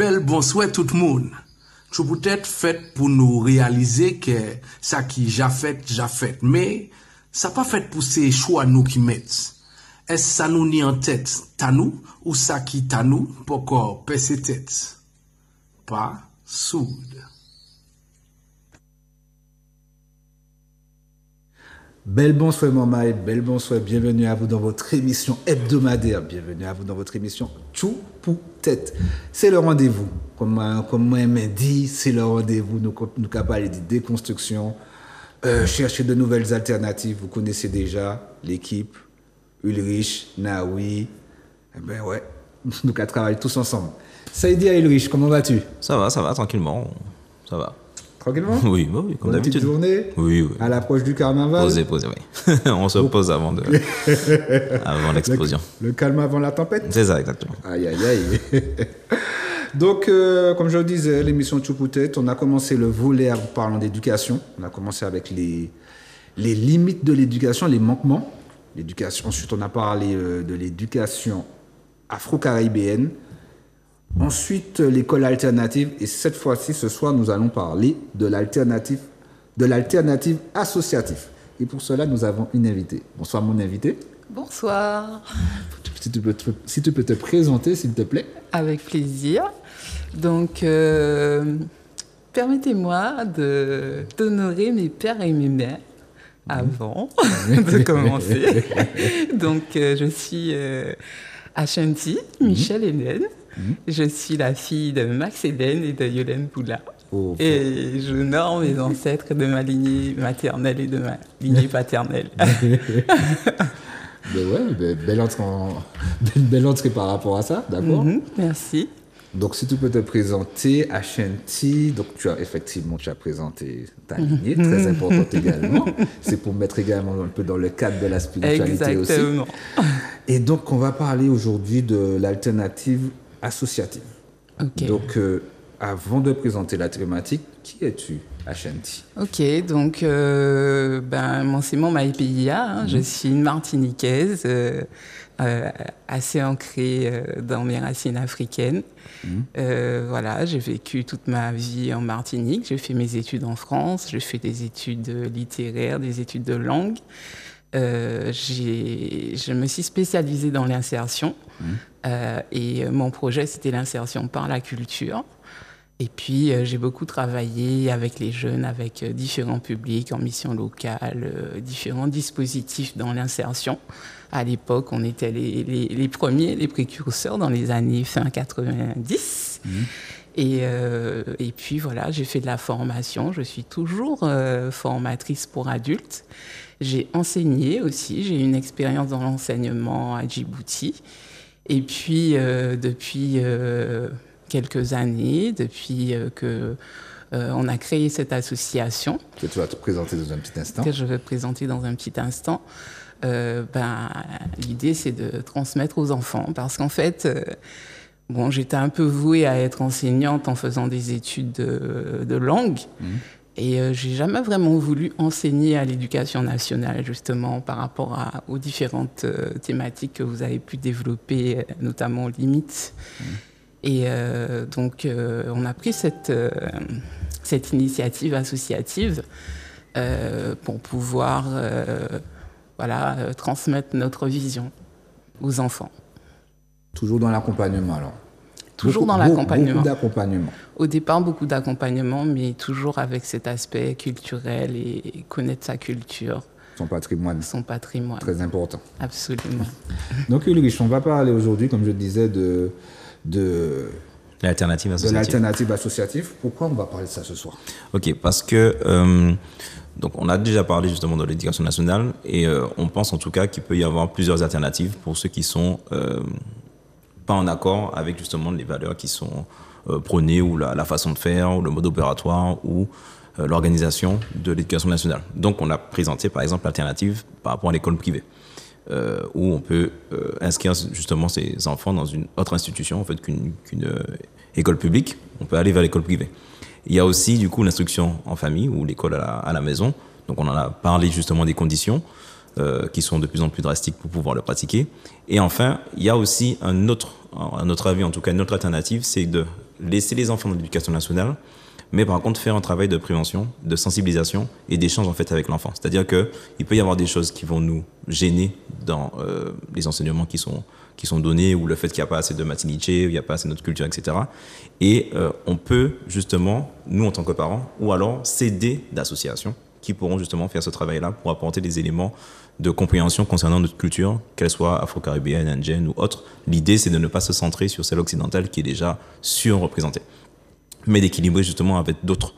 bel bonsoir tout le monde. Je peut-être fait pour nous réaliser que ça qui j'ai fait, mais ça pas fait pour ces choix nous qui mettent. Est-ce ça nous ni en tête, ta nous, ou ça qui ta nous, pour encore passer tête? Pas soude. Bel bonsoir Mamaï, bel bonsoir, bienvenue à vous dans votre émission hebdomadaire, bienvenue à vous dans votre émission Tchou pour tête. C'est le rendez-vous, comme moi m'a dit, c'est le rendez-vous, nous capables de déconstruction, chercher de nouvelles alternatives, vous connaissez déjà l'équipe, Ulrich, Naoui, ben ouais, nous travaillons tous ensemble. Saïdi à Ulrich, comment vas-tu? Ça va, tranquillement, ça va. Tranquillement? Oui, comme d'habitude. Petite journée? Oui. À l'approche du carnaval? Posé, oui. On se pose avant l'explosion. Le calme avant la tempête? C'est ça, exactement. Aïe. Donc, comme je le disais, l'émission Tchou pour tête, on a commencé le volet en parlant d'éducation. On a commencé avec les limites de l'éducation, les manquements. L'éducation. Ensuite, on a parlé de l'éducation afro-caribéenne. Ensuite, l'école alternative. Et cette fois-ci, ce soir, nous allons parler de l'alternative associative. Et pour cela, nous avons une invitée. Bonsoir, mon invité. Bonsoir. Si tu peux te présenter, s'il te plaît. Avec plaisir. Donc, permettez-moi d'honorer mes pères et mes mères avant de commencer. Donc, je suis Ashanti Michel Hélène. Je suis la fille de Max Hélène et de Yolène Poula. Oh, et j'honore mes ancêtres de ma lignée maternelle et de ma lignée paternelle. Belle entrée par rapport à ça, d'accord? Merci. Donc, si tu peux te présenter, Ashanti, donc tu as présenté ta lignée, très importante également. C'est pour mettre également un peu dans le cadre de la spiritualité. Exactement. Aussi. Et donc, on va parler aujourd'hui de l'alternative associative. Okay. Donc, avant de présenter la thématique, qui es-tu, Ashanti? Ok, donc, mon c'est mon Maïpia, je suis une Martiniquaise, assez ancrée dans mes racines africaines. Voilà, j'ai vécu toute ma vie en Martinique, j'ai fait mes études en France, j'ai fait des études littéraires, des études de langue. Je me suis spécialisée dans l'insertion et mon projet, c'était l'insertion par la culture. Et puis, j'ai beaucoup travaillé avec les jeunes, avec différents publics en mission locale, différents dispositifs dans l'insertion. À l'époque, on était les premiers, les précurseurs dans les années fin 90. Et puis, voilà, j'ai fait de la formation. Je suis toujours formatrice pour adultes. J'ai enseigné aussi. J'ai une expérience dans l'enseignement à Djibouti. Et puis, depuis quelques années, depuis qu'on a créé cette association. Que tu vas te présenter dans un petit instant. Que je vais présenter dans un petit instant. L'idée, c'est de transmettre aux enfants. Parce qu'en fait, j'étais un peu vouée à être enseignante en faisant des études de langue. Et j'ai jamais vraiment voulu enseigner à l'éducation nationale, justement, par rapport aux différentes thématiques que vous avez pu développer, notamment aux limites. Et donc, on a pris cette initiative associative pour pouvoir transmettre notre vision aux enfants. Toujours dans l'accompagnement, alors? Toujours dans l'accompagnement. Beaucoup d'accompagnement. Au départ, beaucoup d'accompagnement, mais toujours avec cet aspect culturel et connaître sa culture. Son patrimoine. Très important. Absolument. Donc, Ulrich, on va parler aujourd'hui, comme je disais, de l'alternative associative. Pourquoi on va parler de ça ce soir? Ok, parce que donc on a déjà parlé justement de l'éducation nationale et on pense en tout cas qu'il peut y avoir plusieurs alternatives pour ceux qui sont pas en accord avec justement les valeurs qui sont prônées ou la façon de faire ou le mode opératoire ou l'organisation de l'éducation nationale. Donc on a présenté par exemple l'alternative par rapport à l'école privée. Où on peut inscrire justement ses enfants dans une autre institution en fait qu'une école publique. On peut aller vers l'école privée. Il y a aussi du coup l'instruction en famille ou l'école à la maison. Donc on en a parlé justement des conditions qui sont de plus en plus drastiques pour pouvoir le pratiquer. Et enfin, il y a aussi un autre avis, en tout cas une autre alternative, c'est de laisser les enfants dans l'éducation nationale, mais par contre faire un travail de prévention, de sensibilisation et d'échange en fait avec l'enfant. C'est-à-dire qu'il peut y avoir des choses qui vont nous gêner dans les enseignements qui sont donnés, ou le fait qu'il n'y a pas assez de matiniche, il n'y a pas assez de notre culture, etc. Et on peut justement, nous en tant que parents, ou alors s'aider d'associations qui pourront justement faire ce travail-là pour apporter des éléments de compréhension concernant notre culture, qu'elle soit afro-caribéenne, indienne ou autre. L'idée, c'est de ne pas se centrer sur celle occidentale qui est déjà surreprésentée, mais d'équilibrer justement avec d'autres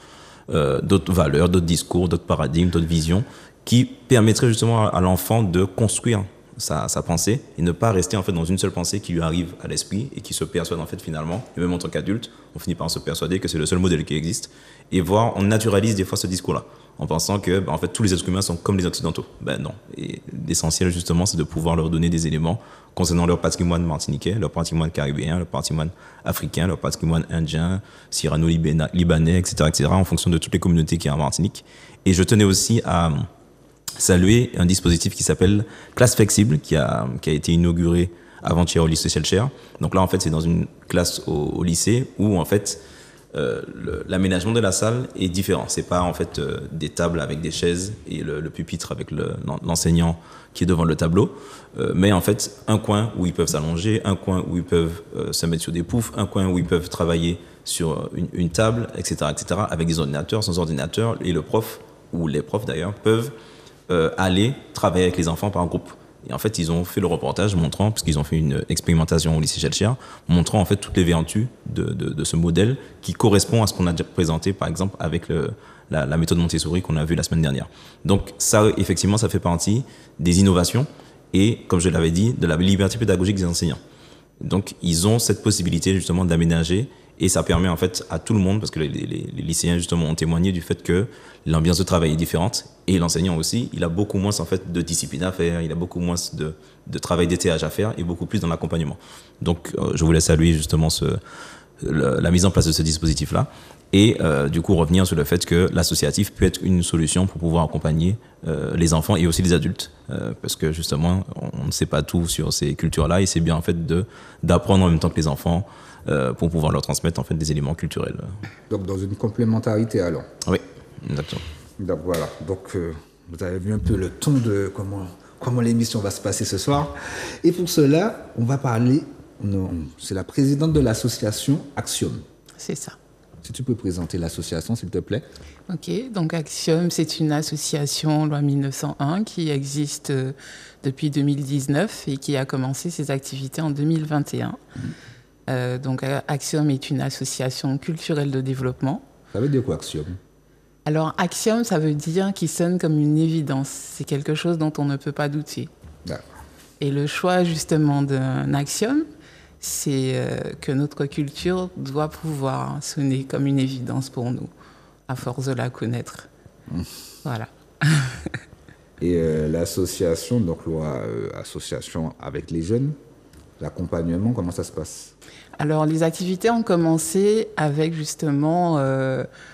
valeurs, d'autres discours, d'autres paradigmes, d'autres visions qui permettraient justement à l'enfant de construire sa pensée et ne pas rester en fait dans une seule pensée qui lui arrive à l'esprit et qui se persuade en fait finalement, et même en tant qu'adulte, on finit par se persuader que c'est le seul modèle qui existe, et on naturalise des fois ce discours-là en pensant que en fait tous les êtres humains sont comme les occidentaux. Ben non, et l'essentiel justement c'est de pouvoir leur donner des éléments concernant leur patrimoine martiniquais, leur patrimoine caribéen, leur patrimoine africain, leur patrimoine indien, cyrano-libanais, etc., en fonction de toutes les communautés qu'il y a en Martinique. Et je tenais aussi à saluer un dispositif qui s'appelle Classe Flexible, qui a été inauguré avant-hier au lycée Schellcher. Donc là, en fait, c'est dans une classe au lycée où, en fait, l'aménagement de la salle est différent. C'est pas, en fait, des tables avec des chaises et le pupitre avec l'enseignant qui est devant le tableau, mais en fait, un coin où ils peuvent s'allonger, un coin où ils peuvent se mettre sur des poufs, un coin où ils peuvent travailler sur une table, etc., avec des ordinateurs, sans ordinateur, et le prof, ou les profs d'ailleurs, peuvent aller travailler avec les enfants par groupe. Et en fait, ils ont fait le reportage montrant, puisqu'ils ont fait une expérimentation au lycée Schellcher, montrant en fait toutes les vertus de ce modèle qui correspond à ce qu'on a déjà présenté, par exemple, avec la méthode Montessori qu'on a vue la semaine dernière. Donc ça, effectivement, ça fait partie des innovations et, comme je l'avais dit, de la liberté pédagogique des enseignants. Donc, ils ont cette possibilité justement d'aménager, et ça permet en fait à tout le monde, parce que les lycéens justement ont témoigné du fait que l'ambiance de travail est différente, et l'enseignant aussi, il a beaucoup moins en fait de discipline à faire, il a beaucoup moins de travail d'étayage à faire, et beaucoup plus dans l'accompagnement. Donc, je voulais saluer justement la mise en place de ce dispositif-là, et du coup revenir sur le fait que l'associatif peut être une solution pour pouvoir accompagner les enfants et aussi les adultes, parce que justement on ne sait pas tout sur ces cultures-là, et c'est bien en fait d'apprendre en même temps que les enfants pour pouvoir leur transmettre en fait des éléments culturels. Donc dans une complémentarité alors. Oui, exactement. Donc voilà, donc vous avez vu un peu le ton de comment l'émission va se passer ce soir, et pour cela on va parler, c'est la présidente de l'association Axiom. C'est ça. Si tu peux présenter l'association, s'il te plaît. Ok, donc Axiom, c'est une association loi 1901 qui existe depuis 2019 et qui a commencé ses activités en 2021. Donc Axiom est une association culturelle de développement. Ça veut dire quoi, Axiom ? Alors Axiom, ça veut dire qui sonne comme une évidence. C'est quelque chose dont on ne peut pas douter. D'accord. Et le choix justement d'un axiome, c'est que notre culture doit pouvoir sonner comme une évidence pour nous, à force de la connaître. Voilà. Et l'association, donc loi association avec les jeunes, l'accompagnement, comment ça se passe ? Alors, les activités ont commencé avec justement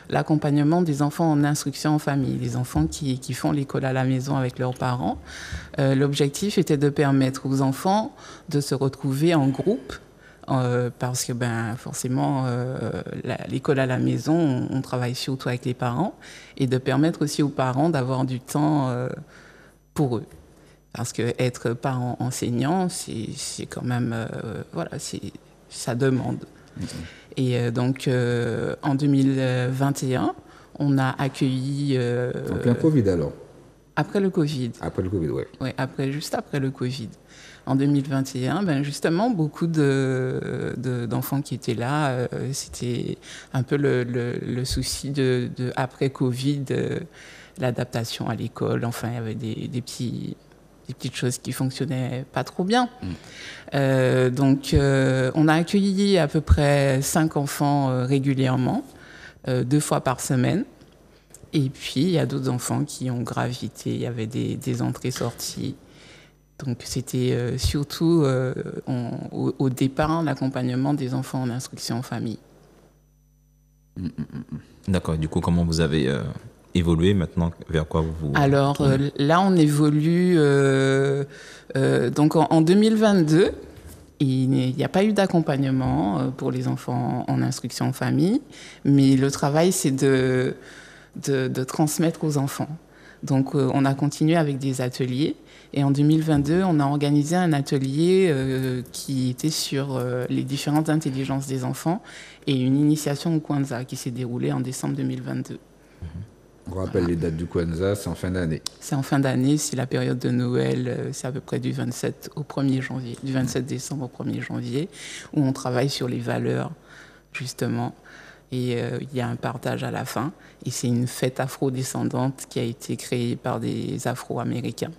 l'accompagnement des enfants en instruction en famille, les enfants qui font l'école à la maison avec leurs parents. L'objectif était de permettre aux enfants de se retrouver en groupe, parce que forcément, l'école à la maison, on travaille surtout avec les parents, et de permettre aussi aux parents d'avoir du temps pour eux. Parce que être parent enseignant, c'est quand même, ça demande. Et donc, en 2021, on a accueilli... En plein Covid, alors ? Après le Covid. Après le Covid, oui. Oui, juste après le Covid. En 2021, justement, beaucoup d'enfants qui étaient là, c'était un peu le souci de après Covid, l'adaptation à l'école. Enfin, il y avait des petites choses qui fonctionnaient pas trop bien. Donc, on a accueilli à peu près 5 enfants régulièrement, 2 fois par semaine. Et puis, il y a d'autres enfants qui ont gravité. Il y avait des entrées-sorties. Donc, c'était surtout, au départ, l'accompagnement des enfants en instruction en famille. D'accord. Du coup, comment vous avez... évoluer maintenant, vers quoi vous... Alors là, on évolue donc en 2022, Il n'y a pas eu d'accompagnement pour les enfants en instruction en famille, mais le travail, c'est de transmettre aux enfants. Donc, on a continué avec des ateliers. Et en 2022, on a organisé un atelier qui était sur les différentes intelligences des enfants et une initiation au Kwanzaa qui s'est déroulée en décembre 2022. On rappelle les dates du Kwanzaa, c'est en fin d'année. C'est en fin d'année, c'est la période de Noël, c'est à peu près du 27 au 1er janvier, du 27 décembre au 1er janvier, où on travaille sur les valeurs, justement. Et il y a un partage à la fin. Et c'est une fête afro-descendante qui a été créée par des Afro-Américains.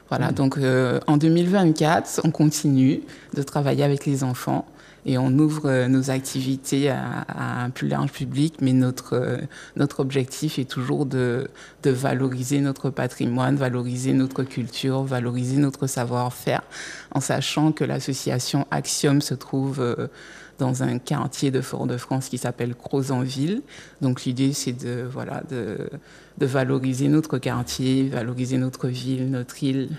Voilà, donc en 2024, on continue de travailler avec les enfants et on ouvre nos activités à un plus large public, mais notre objectif est toujours de valoriser notre patrimoine, valoriser notre culture, valoriser notre savoir-faire, en sachant que l'association Axiom se trouve dans un quartier de Fort-de-France qui s'appelle Crozonville. Donc l'idée, c'est de valoriser notre quartier, valoriser notre ville, notre île,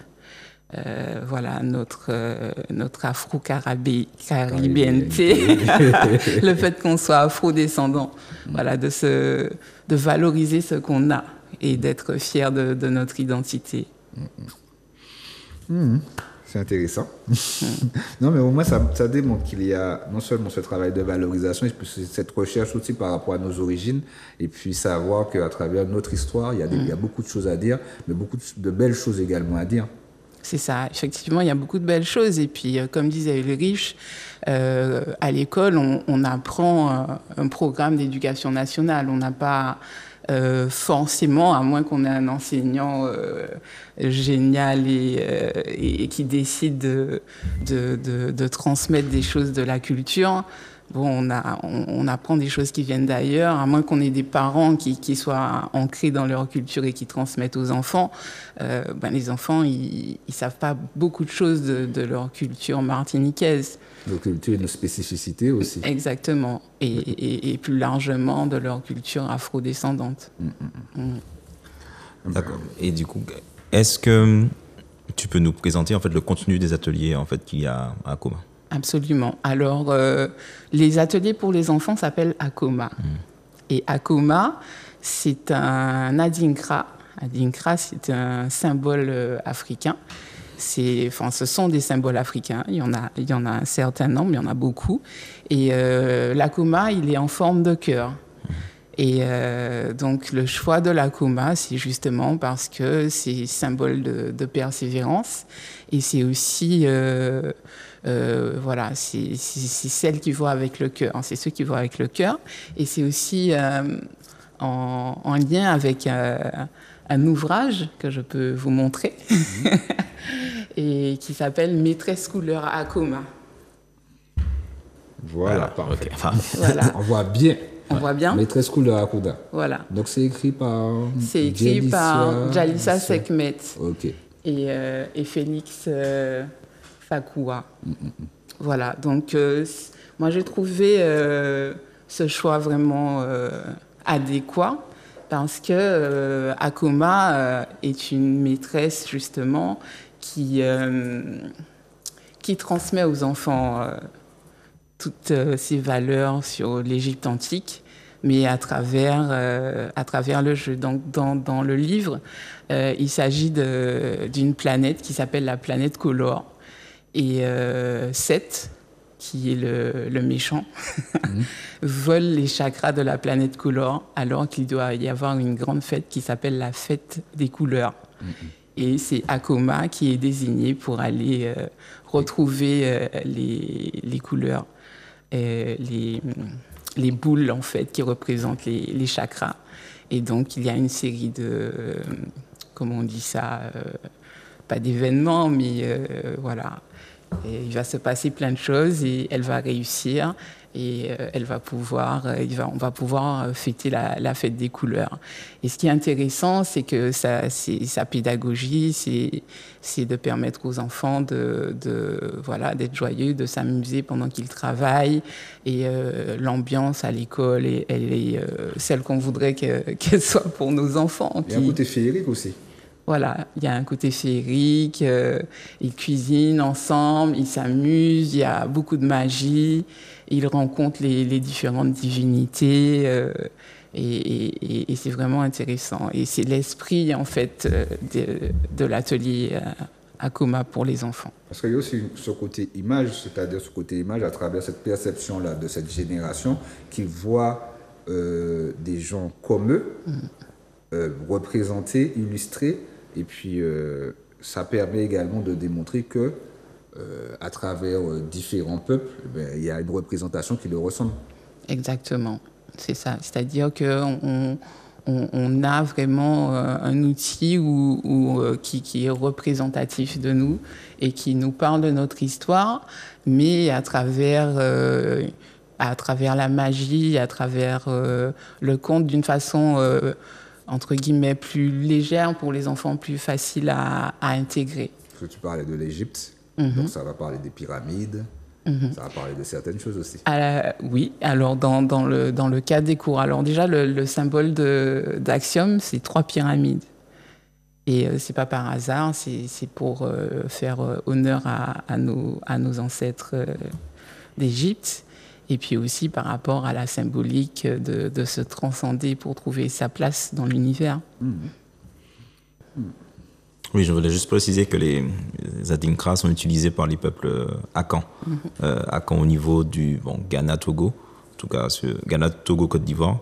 notre afro-caribéenneté, le fait qu'on soit afro-descendant, voilà, de valoriser ce qu'on a et d'être fier de notre identité. C'est intéressant. Non, mais au moins, ça démontre qu'il y a non seulement ce travail de valorisation, et puis cette recherche aussi par rapport à nos origines, et puis savoir qu'à travers notre histoire, il y a beaucoup de choses à dire, mais beaucoup de belles choses également à dire. C'est ça, effectivement, il y a beaucoup de belles choses. Et puis, comme disait Ulrich, à l'école, on apprend un programme d'éducation nationale. On n'a pas forcément, à moins qu'on ait un enseignant génial et qui décide de transmettre des choses de la culture. Bon, on apprend des choses qui viennent d'ailleurs, à moins qu'on ait des parents qui soient ancrés dans leur culture et qui transmettent aux enfants. Les enfants, ils savent pas beaucoup de choses de leur culture martiniquaise. Leur culture et nos spécificités aussi. Exactement. Et plus largement de leur culture afro-descendante. D'accord. Et du coup, est-ce que tu peux nous présenter en fait le contenu des ateliers en fait qu'il y a à Akoma? Absolument. Alors, les ateliers pour les enfants s'appellent Akoma. Et Akoma, c'est un adinkra. Adinkra, c'est un symbole africain. Ce sont des symboles africains. Il y en a un certain nombre, il y en a beaucoup. Et l'Akoma, il est en forme de cœur. Et donc, le choix de l'Akoma, c'est justement parce que c'est symbole de persévérance. Et c'est aussi... c'est celle qui voit avec le cœur. C'est ceux qui voient avec le cœur. Et c'est aussi en lien avec un ouvrage que je peux vous montrer et qui s'appelle Maîtresse couleur Akoma. Voilà, parfait. Okay. Voilà. On voit bien. On voit bien. Maîtresse couleur Akouda. Voilà. Donc c'est écrit par... C'est écrit par Jalissa Sekmet. Ok. Et Félix Fakoua. Voilà, donc moi j'ai trouvé ce choix vraiment adéquat parce que Akoma est une maîtresse justement qui transmet aux enfants toutes ces valeurs sur l'Égypte antique, mais à travers le jeu. Donc dans le livre, il s'agit d'une planète qui s'appelle la planète Color. Et Seth, qui est le méchant, vole les chakras de la planète Color alors qu'il doit y avoir une grande fête qui s'appelle la fête des couleurs. Et c'est Akoma qui est désigné pour aller retrouver les couleurs, les boules en fait qui représentent les chakras. Et donc il y a une série de, comment on dit ça, pas d'événements, mais voilà. Et il va se passer plein de choses et elle va réussir et on va pouvoir fêter la fête des couleurs. Et ce qui est intéressant, c'est que sa pédagogie, c'est de permettre aux enfants d'être joyeux, de s'amuser pendant qu'ils travaillent. Et l'ambiance à l'école, elle est celle qu'on voudrait qu'elle soit pour nos enfants. Il y a un côté féerique aussi. Voilà, il y a un côté féerique, ils cuisinent ensemble, ils s'amusent, il y a beaucoup de magie, ils rencontrent les différentes divinités et c'est vraiment intéressant. Et c'est l'esprit, en fait, de l'atelier Akoma pour les enfants. Parce qu'il y a aussi ce côté image, c'est-à-dire ce côté image à travers cette perception-là de cette génération qui voit des gens comme eux représentés, illustrés, et puis ça permet également de démontrer que à travers différents peuples, il y a une représentation qui leur ressemble. Exactement, c'est ça. C'est-à-dire qu'on on a vraiment un outil qui est représentatif de nous et qui nous parle de notre histoire, mais à travers la magie, à travers le conte d'une façon, entre guillemets, plus légère pour les enfants, plus facile à intégrer. Parce que tu parlais de l'Égypte, donc ça va parler des pyramides. Ça va parler de certaines choses aussi. Oui, alors dans le cas des cours, alors déjà le symbole d'Axiom, c'est 3 pyramides. Et c'est pas par hasard, c'est pour faire honneur à nos ancêtres d'Égypte. Et puis aussi par rapport à la symbolique de se transcender pour trouver sa place dans l'univers. Oui, je voulais juste préciser que les Adinkra sont utilisés par les peuples Akan. Akan au niveau du Ghana-Togo, en tout cas Ghana-Togo-Côte d'Ivoire,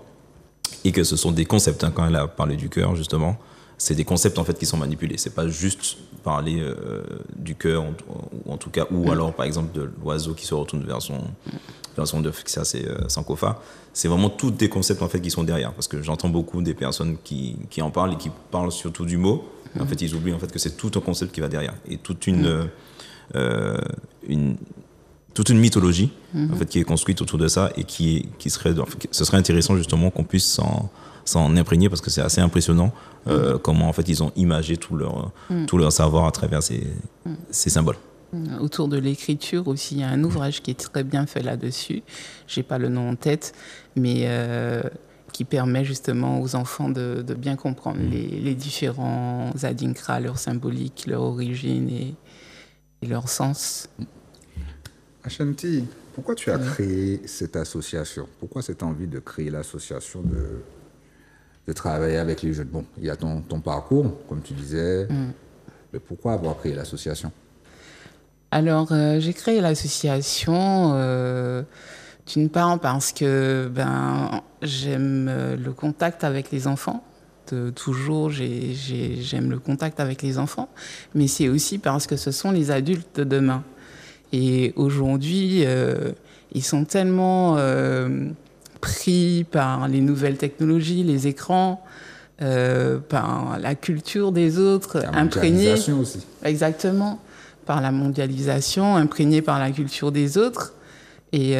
et que ce sont des concepts, quand elle a parlé du cœur justement, c'est des concepts en fait qui sont manipulés. C'est pas juste parler du cœur, ou en tout cas, ou alors par exemple de l'oiseau qui se retourne vers son œuf, ça c'est Sankofa. C'est vraiment tous des concepts en fait qui sont derrière, parce que j'entends beaucoup des personnes qui en parlent et qui parlent surtout du mot. En fait, ils oublient en fait que c'est tout un concept qui va derrière et toute une mythologie en fait qui est construite autour de ça et ce serait intéressant justement qu'on puisse s'en imprégner, parce que c'est assez impressionnant comment en fait ils ont imagé tout leur savoir à travers ces symboles. Autour de l'écriture aussi, il y a un ouvrage qui est très bien fait là-dessus. J'ai pas le nom en tête, mais qui permet justement aux enfants de bien comprendre les différents Adinkra, leur symbolique, leur origine et leur sens. Ashanti, pourquoi tu as créé cette association? Pourquoi cette envie de créer l'association, de travailler avec les jeunes? Bon, il y a ton parcours, comme tu disais, mais pourquoi avoir créé l'association? Alors, j'ai créé l'association d'une part parce que j'aime le contact avec les enfants. Toujours, j'aime le contact avec les enfants. Mais c'est aussi parce que ce sont les adultes de demain. Et aujourd'hui, ils sont tellement pris par les nouvelles technologies, les écrans, par la culture des autres, imprégnés. La mondialisation aussi. Exactement. Par la mondialisation, imprégnés par la culture des autres. Et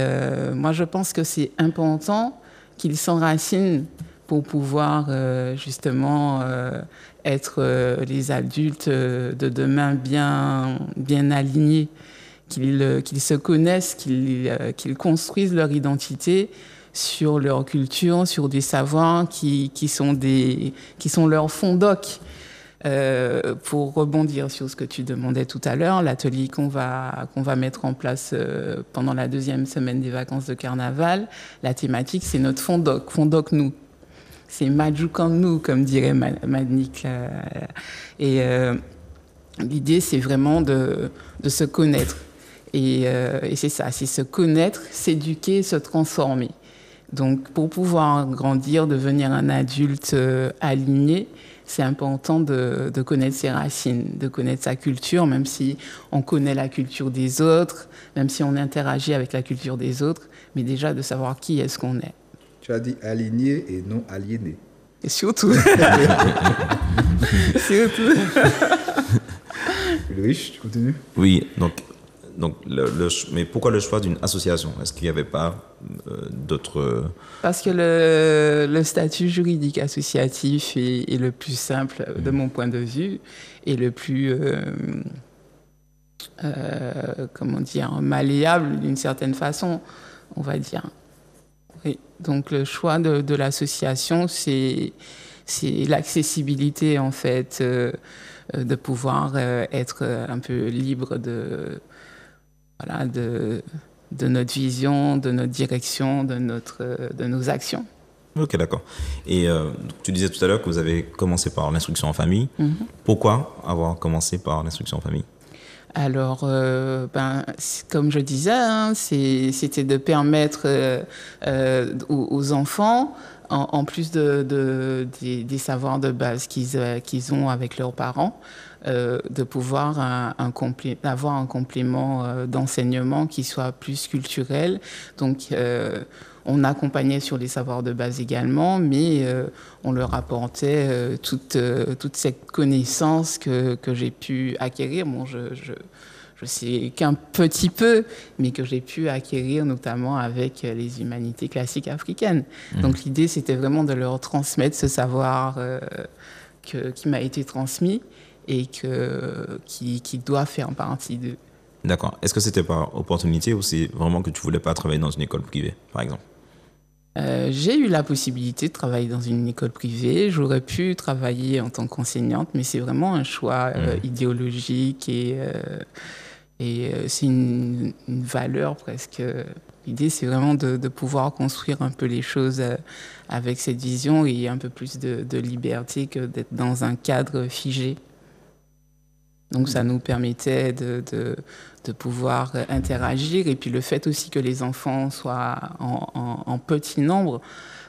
moi, je pense que c'est important qu'ils s'enracinent pour pouvoir justement être les adultes de demain bien alignés, qu'ils se connaissent, qu'ils construisent leur identité sur leur culture, sur des savoirs qui sont leur fond doc. Pour rebondir sur ce que tu demandais tout à l'heure, l'atelier qu'on va mettre en place pendant la 2e semaine des vacances de carnaval, la thématique, c'est notre fond doc nous. C'est Majukan nous, comme dirait Madnik. Et l'idée, c'est vraiment de se connaître. Et c'est ça, c'est se connaître, s'éduquer, se transformer. Donc, pour pouvoir grandir, devenir un adulte aligné, c'est important de connaître ses racines, de connaître sa culture, même si on connaît la culture des autres, même si on interagit avec la culture des autres, mais déjà de savoir qui est-ce qu'on est. Tu as dit aligné et non aliéné. Et surtout. Surtout. Ulrich, tu continues? Oui, donc mais pourquoi le choix d'une association? Est-ce qu'il n'y avait pas d'autres... Parce que le statut juridique associatif est le plus simple de mon point de vue et le plus, malléable d'une certaine façon, on va dire. Oui. Donc le choix de l'association, c'est c'est l'accessibilité en fait, de pouvoir être un peu libre de notre vision, de notre direction, de nos actions. Ok, d'accord. Et donc, tu disais tout à l'heure que vous avez commencé par l'instruction en famille. Pourquoi avoir commencé par l'instruction en famille? Alors, comme je disais, hein, c'était de permettre aux enfants, en plus des savoirs de base qu'ils ont avec leurs parents, de pouvoir avoir un complément d'enseignement qui soit plus culturel. Donc, on accompagnait sur les savoirs de base également, mais on leur apportait toute cette connaissance que j'ai pu acquérir. Bon, je sais qu'un petit peu, mais que j'ai pu acquérir notamment avec les humanités classiques africaines. Donc l'idée, c'était vraiment de leur transmettre ce savoir qui m'a été transmis et qui doit faire partie d'eux. D'accord. Est-ce que c'était par opportunité ou c'est vraiment que tu voulais pas travailler dans une école privée, par exemple? J'ai eu la possibilité de travailler dans une école privée. J'aurais pu travailler en tant qu'enseignante, mais c'est vraiment un choix idéologique et c'est une valeur presque. L'idée, c'est vraiment de pouvoir construire un peu les choses avec cette vision et un peu plus de liberté que d'être dans un cadre figé. Donc ça nous permettait de pouvoir interagir. Et puis le fait aussi que les enfants soient en petit nombre,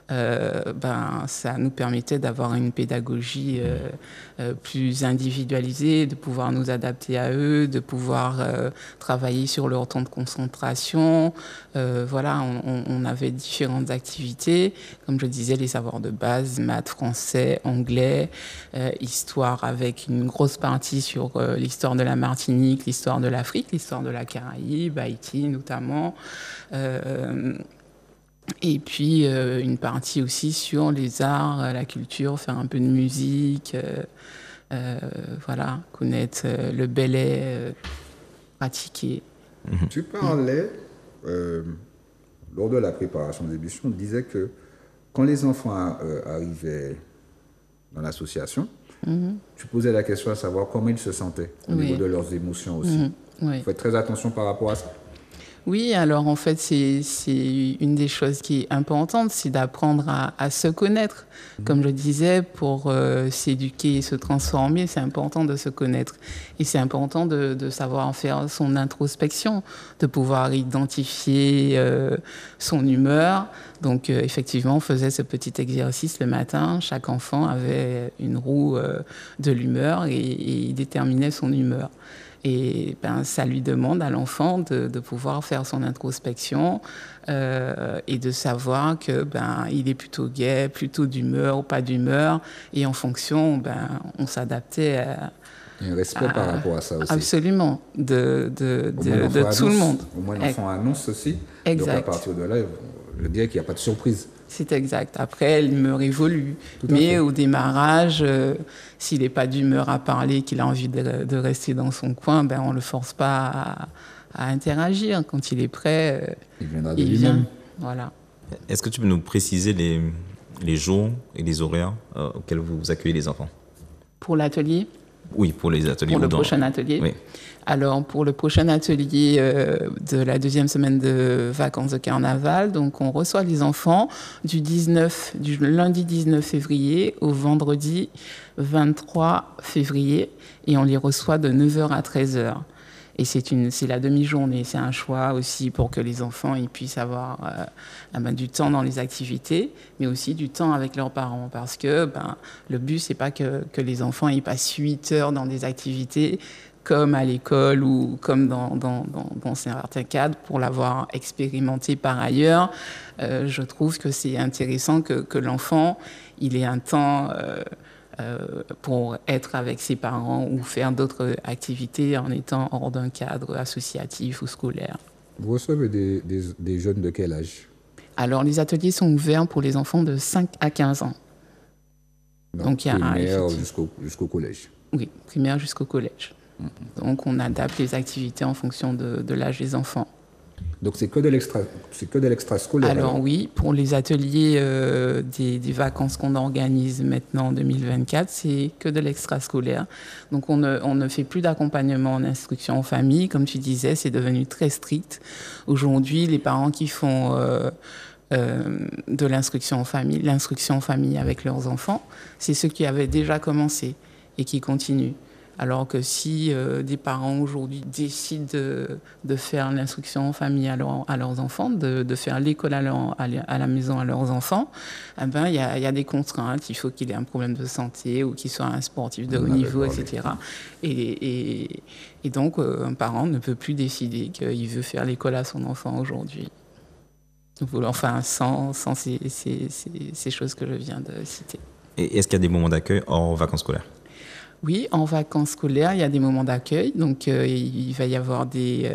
ça nous permettait d'avoir une pédagogie plus individualisée, de pouvoir nous adapter à eux, de pouvoir travailler sur leur temps de concentration. Voilà, on avait différentes activités, comme je disais, les savoirs de base, maths, français, anglais, histoire avec une grosse partie sur l'histoire de la Martinique, l'histoire de l'Afrique, l'histoire de la Caraïbe, Haïti notamment. Et puis une partie aussi sur les arts, la culture, faire un peu de musique, voilà, connaître le ballet, pratiquer. Tu parlais, lors de la préparation de l'émission, on disait que quand les enfants arrivaient dans l'association, tu posais la question à savoir comment ils se sentaient au niveau de leurs émotions aussi. Oui. Faites très attention par rapport à ça. Oui, alors en fait, c'est une des choses qui est importante, c'est d'apprendre à se connaître. Comme je disais, pour s'éduquer et se transformer, c'est important de se connaître. Et c'est important de savoir faire son introspection, de pouvoir identifier son humeur. Donc effectivement, on faisait ce petit exercice le matin. Chaque enfant avait une roue de l'humeur et il déterminait son humeur. Et ça lui demande à l'enfant de pouvoir faire son introspection et de savoir que il est plutôt gai, plutôt d'humeur ou pas d'humeur. Et en fonction, on s'adaptait à... Il y a un respect par rapport à ça aussi. Absolument, de tout le monde. Au moins, l'enfant annonce ceci. Exact. Donc, à partir de là, je dirais qu'il n'y a pas de surprise. C'est exact. Après, l'humeur évolue. Mais au démarrage, s'il n'est pas d'humeur à parler, qu'il a envie de rester dans son coin, on ne le force pas à interagir. Quand il est prêt, il viendra de il lui-même. vient. Voilà. Est-ce que tu peux nous préciser les jours et les horaires auxquels vous accueillez les enfants? Pour l'atelier? Oui, pour les ateliers. Pour le prochain atelier? Oui. Alors, pour le prochain atelier de la deuxième semaine de vacances de carnaval, donc on reçoit les enfants du lundi 19 février au vendredi 23 février et on les reçoit de 9h à 13h. Et c'est la demi-journée, c'est un choix aussi pour que les enfants ils puissent avoir du temps dans les activités, mais aussi du temps avec leurs parents. Parce que le but, c'est pas que les enfants ils passent 8 heures dans des activités comme à l'école ou comme dans certains cadres, pour l'avoir expérimenté par ailleurs. Je trouve que c'est intéressant que l'enfant il ait un temps... pour être avec ses parents ou faire d'autres activités en étant hors d'un cadre associatif ou scolaire. Vous recevez des jeunes de quel âge? Alors, les ateliers sont ouverts pour les enfants de 5 à 15 ans. Donc il y a primaire jusqu'au collège. Oui, primaire jusqu'au collège. Donc on adapte les activités en fonction de l'âge des enfants. Donc c'est que de l'extrascolaire. Alors oui, pour les ateliers des vacances qu'on organise maintenant en 2024, c'est que de l'extrascolaire. Donc on ne fait plus d'accompagnement en instruction en famille. Comme tu disais, c'est devenu très strict. Aujourd'hui, les parents qui font de l'instruction en famille avec leurs enfants, c'est ceux qui avaient déjà commencé et qui continuent. Alors que si des parents aujourd'hui décident de faire l'instruction en famille à leurs enfants, de faire l'école à la maison à leurs enfants, eh ben, il y a des contraintes. Il faut qu'il ait un problème de santé ou qu'il soit un sportif de haut niveau, etc. Et donc, un parent ne peut plus décider qu'il veut faire l'école à son enfant aujourd'hui. Enfin, sans ces choses que je viens de citer. Et est-ce qu'il y a des moments d'accueil hors vacances scolaires? Oui, en vacances scolaires, il y a des moments d'accueil. Donc, il va y avoir des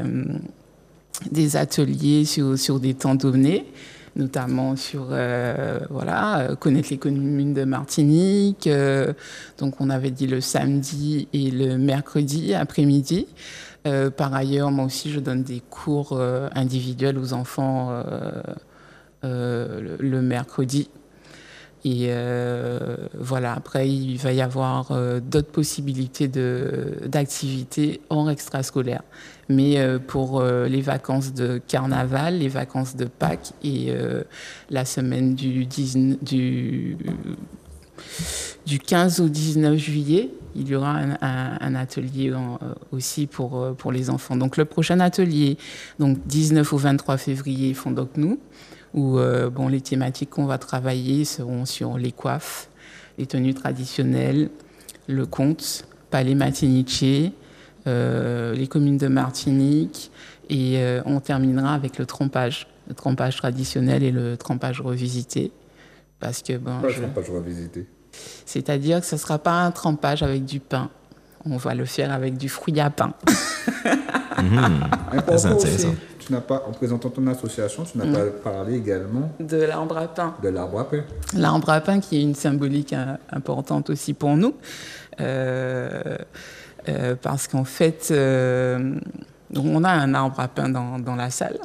ateliers sur des temps donnés, notamment sur connaître les communes de Martinique. Donc, on avait dit le samedi et le mercredi après-midi. Par ailleurs, moi aussi, je donne des cours individuels aux enfants le mercredi. Et après, il va y avoir d'autres possibilités d'activités hors extrascolaires. Mais pour les vacances de carnaval, les vacances de Pâques et la semaine du 15 au 19 juillet, il y aura un atelier aussi pour les enfants. Donc le prochain atelier, donc 19 au 23 février, Fondok-nous, où les thématiques qu'on va travailler seront sur les coiffes, les tenues traditionnelles, le conte, Palais Matiniché, les communes de Martinique, et on terminera avec le trempage traditionnel et le trempage revisité. Parce que, le trempage revisité? C'est-à-dire que ce ne sera pas un trempage avec du pain. On va le faire avec du fruit à pain. C'est intéressant. En présentant ton association, tu n'as pas parlé également de l'arbre à pain. De l'arbre à pain. L'arbre à pain qui est une symbolique importante aussi pour nous. Parce qu'en fait, on a un arbre à pain dans la salle.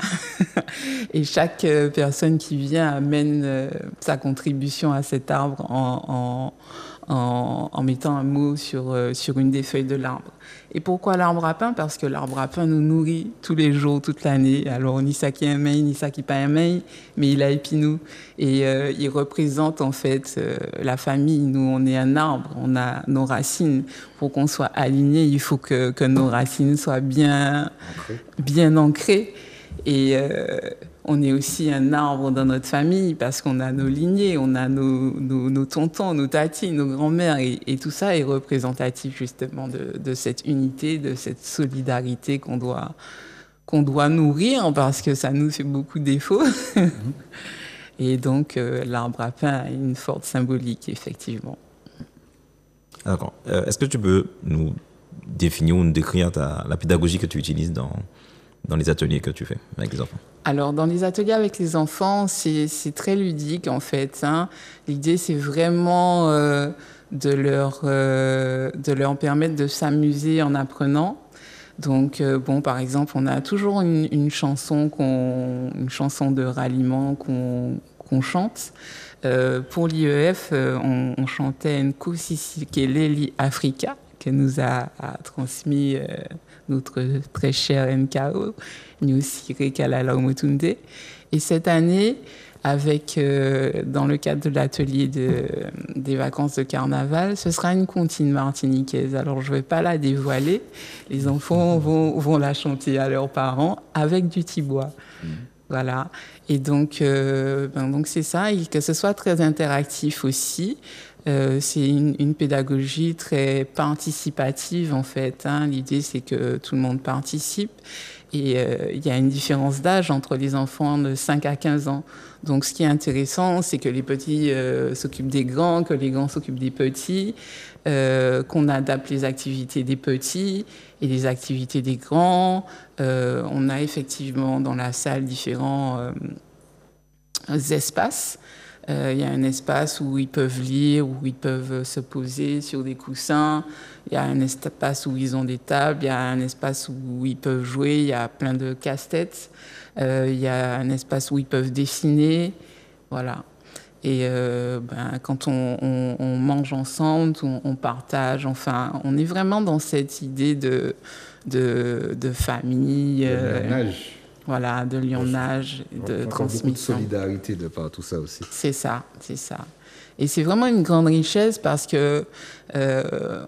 Et chaque personne qui vient amène sa contribution à cet arbre en mettant un mot sur une des feuilles de l'arbre. Et pourquoi l'arbre à pain? Parce que l'arbre à pain nous nourrit tous les jours, toute l'année. Alors, ni ça qui aime, ni ça qui pas aime, mais il a épinou. Et il représente en fait la famille. Nous, on est un arbre, on a nos racines. Pour qu'on soit aligné, il faut que nos racines soient bien ancrées. Et on est aussi un arbre dans notre famille parce qu'on a nos lignées, on a nos tontons, nos tatis, nos grands-mères. Et tout ça est représentatif justement de cette unité, de cette solidarité qu'on doit nourrir parce que ça nous fait beaucoup de défauts. Et donc, l'arbre à pain a une forte symbolique, effectivement. D'accord. Est-ce que tu peux nous définir ou nous décrire la pédagogie que tu utilises dans les ateliers que tu fais avec les enfants? Alors, dans les ateliers avec les enfants, c'est très ludique, en fait. L'idée, c'est vraiment de leur permettre de s'amuser en apprenant. Donc, par exemple, on a toujours une chanson de ralliement qu'on chante. Pour l'IEF, on chantait Nkosi Keleli Africa, que nous a transmis notre très cher NKO, Nyusire Kalala Omotunde. Et cette année, dans le cadre de l'atelier des vacances de carnaval, ce sera une comptine martiniquaise. Alors, je ne vais pas la dévoiler. Les enfants vont la chanter à leurs parents avec du tibois. Voilà. Et donc c'est ça, et que ce soit très interactif aussi. C'est une pédagogie très participative, en fait. L'idée, c'est que tout le monde participe. Et il y a une différence d'âge entre les enfants de 5 à 15 ans. Donc, ce qui est intéressant, c'est que les petits s'occupent des grands, que les grands s'occupent des petits, qu'on adapte les activités des petits et les activités des grands. On a effectivement dans la salle différents espaces Il y a un espace où ils peuvent lire, où ils peuvent se poser sur des coussins. Il y a un espace où ils ont des tables. Il y a un espace où ils peuvent jouer. Il y a plein de casse-têtes. Il y a un espace où ils peuvent dessiner. Voilà. Et quand on mange ensemble, on partage. Enfin, on est vraiment dans cette idée de famille. Voilà, de lionnage, de transmission. Beaucoup de solidarité de par tout ça aussi. C'est ça. Et c'est vraiment une grande richesse parce que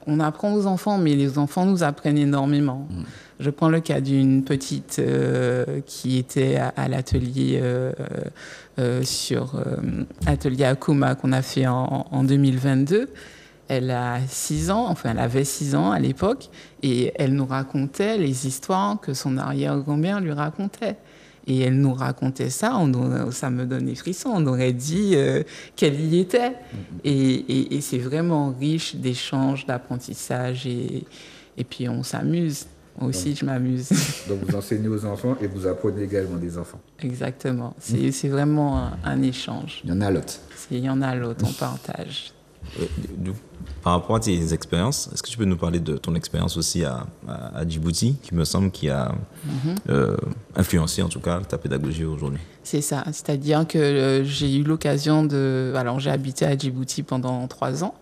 on apprend aux enfants, mais les enfants nous apprennent énormément. Je prends le cas d'une petite qui était à l'atelier sur atelier Akuma qu'on a fait en 2022. Elle a 6 ans, enfin elle avait 6 ans à l'époque, et elle nous racontait les histoires que son arrière-grand-mère lui racontait. Et elle nous racontait ça, ça me donne des frissons, on aurait dit qu'elle y était. Et c'est vraiment riche d'échanges, d'apprentissage, et puis on s'amuse. Moi aussi, je m'amuse. Donc vous enseignez aux enfants et vous apprenez également des enfants. Exactement, c'est vraiment un échange. Il y en a l'autre. Il y en a l'autre, on partage. Par rapport à tes expériences, est-ce que tu peux nous parler de ton expérience aussi à Djibouti, qui me semble qui a influencé en tout cas ta pédagogie aujourd'hui? C'est ça, c'est-à-dire que j'ai eu l'occasion de... Alors j'ai habité à Djibouti pendant 3 ans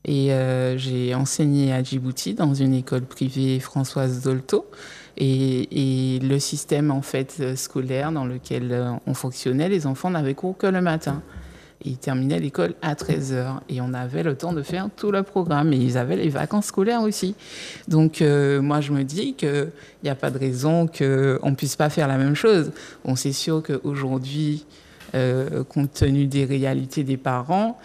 et j'ai enseigné à Djibouti dans une école privée Françoise Dolto. Et le système en fait scolaire dans lequel on fonctionnait, les enfants n'avaient cours que le matin. Ils terminaient l'école à 13h et on avait le temps de faire tout le programme. Et ils avaient les vacances scolaires aussi. Donc moi, je me dis qu'il n'y a pas de raison qu'on ne puisse pas faire la même chose. Bon, c'est sûr qu'aujourd'hui, compte tenu des réalités des parents,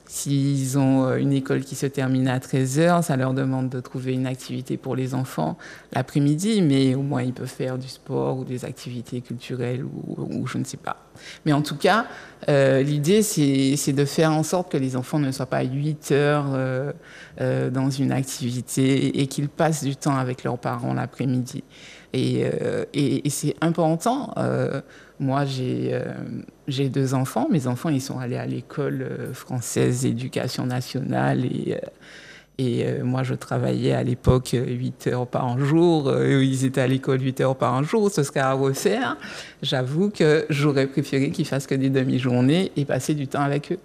s'ils ont une école qui se termine à 13h, ça leur demande de trouver une activité pour les enfants l'après-midi, mais au moins ils peuvent faire du sport ou des activités culturelles ou je ne sais pas. Mais en tout cas, l'idée, c'est de faire en sorte que les enfants ne soient pas 8 heures dans une activité et qu'ils passent du temps avec leurs parents l'après-midi. Et c'est important. Moi, j'ai 2 enfants. Mes enfants, ils sont allés à l'école française éducation nationale et moi, je travaillais à l'époque 8 heures par jour. Ils étaient à l'école 8 heures par jour. Ce serait à refaire. J'avoue que j'aurais préféré qu'ils fassent que des demi-journées et passer du temps avec eux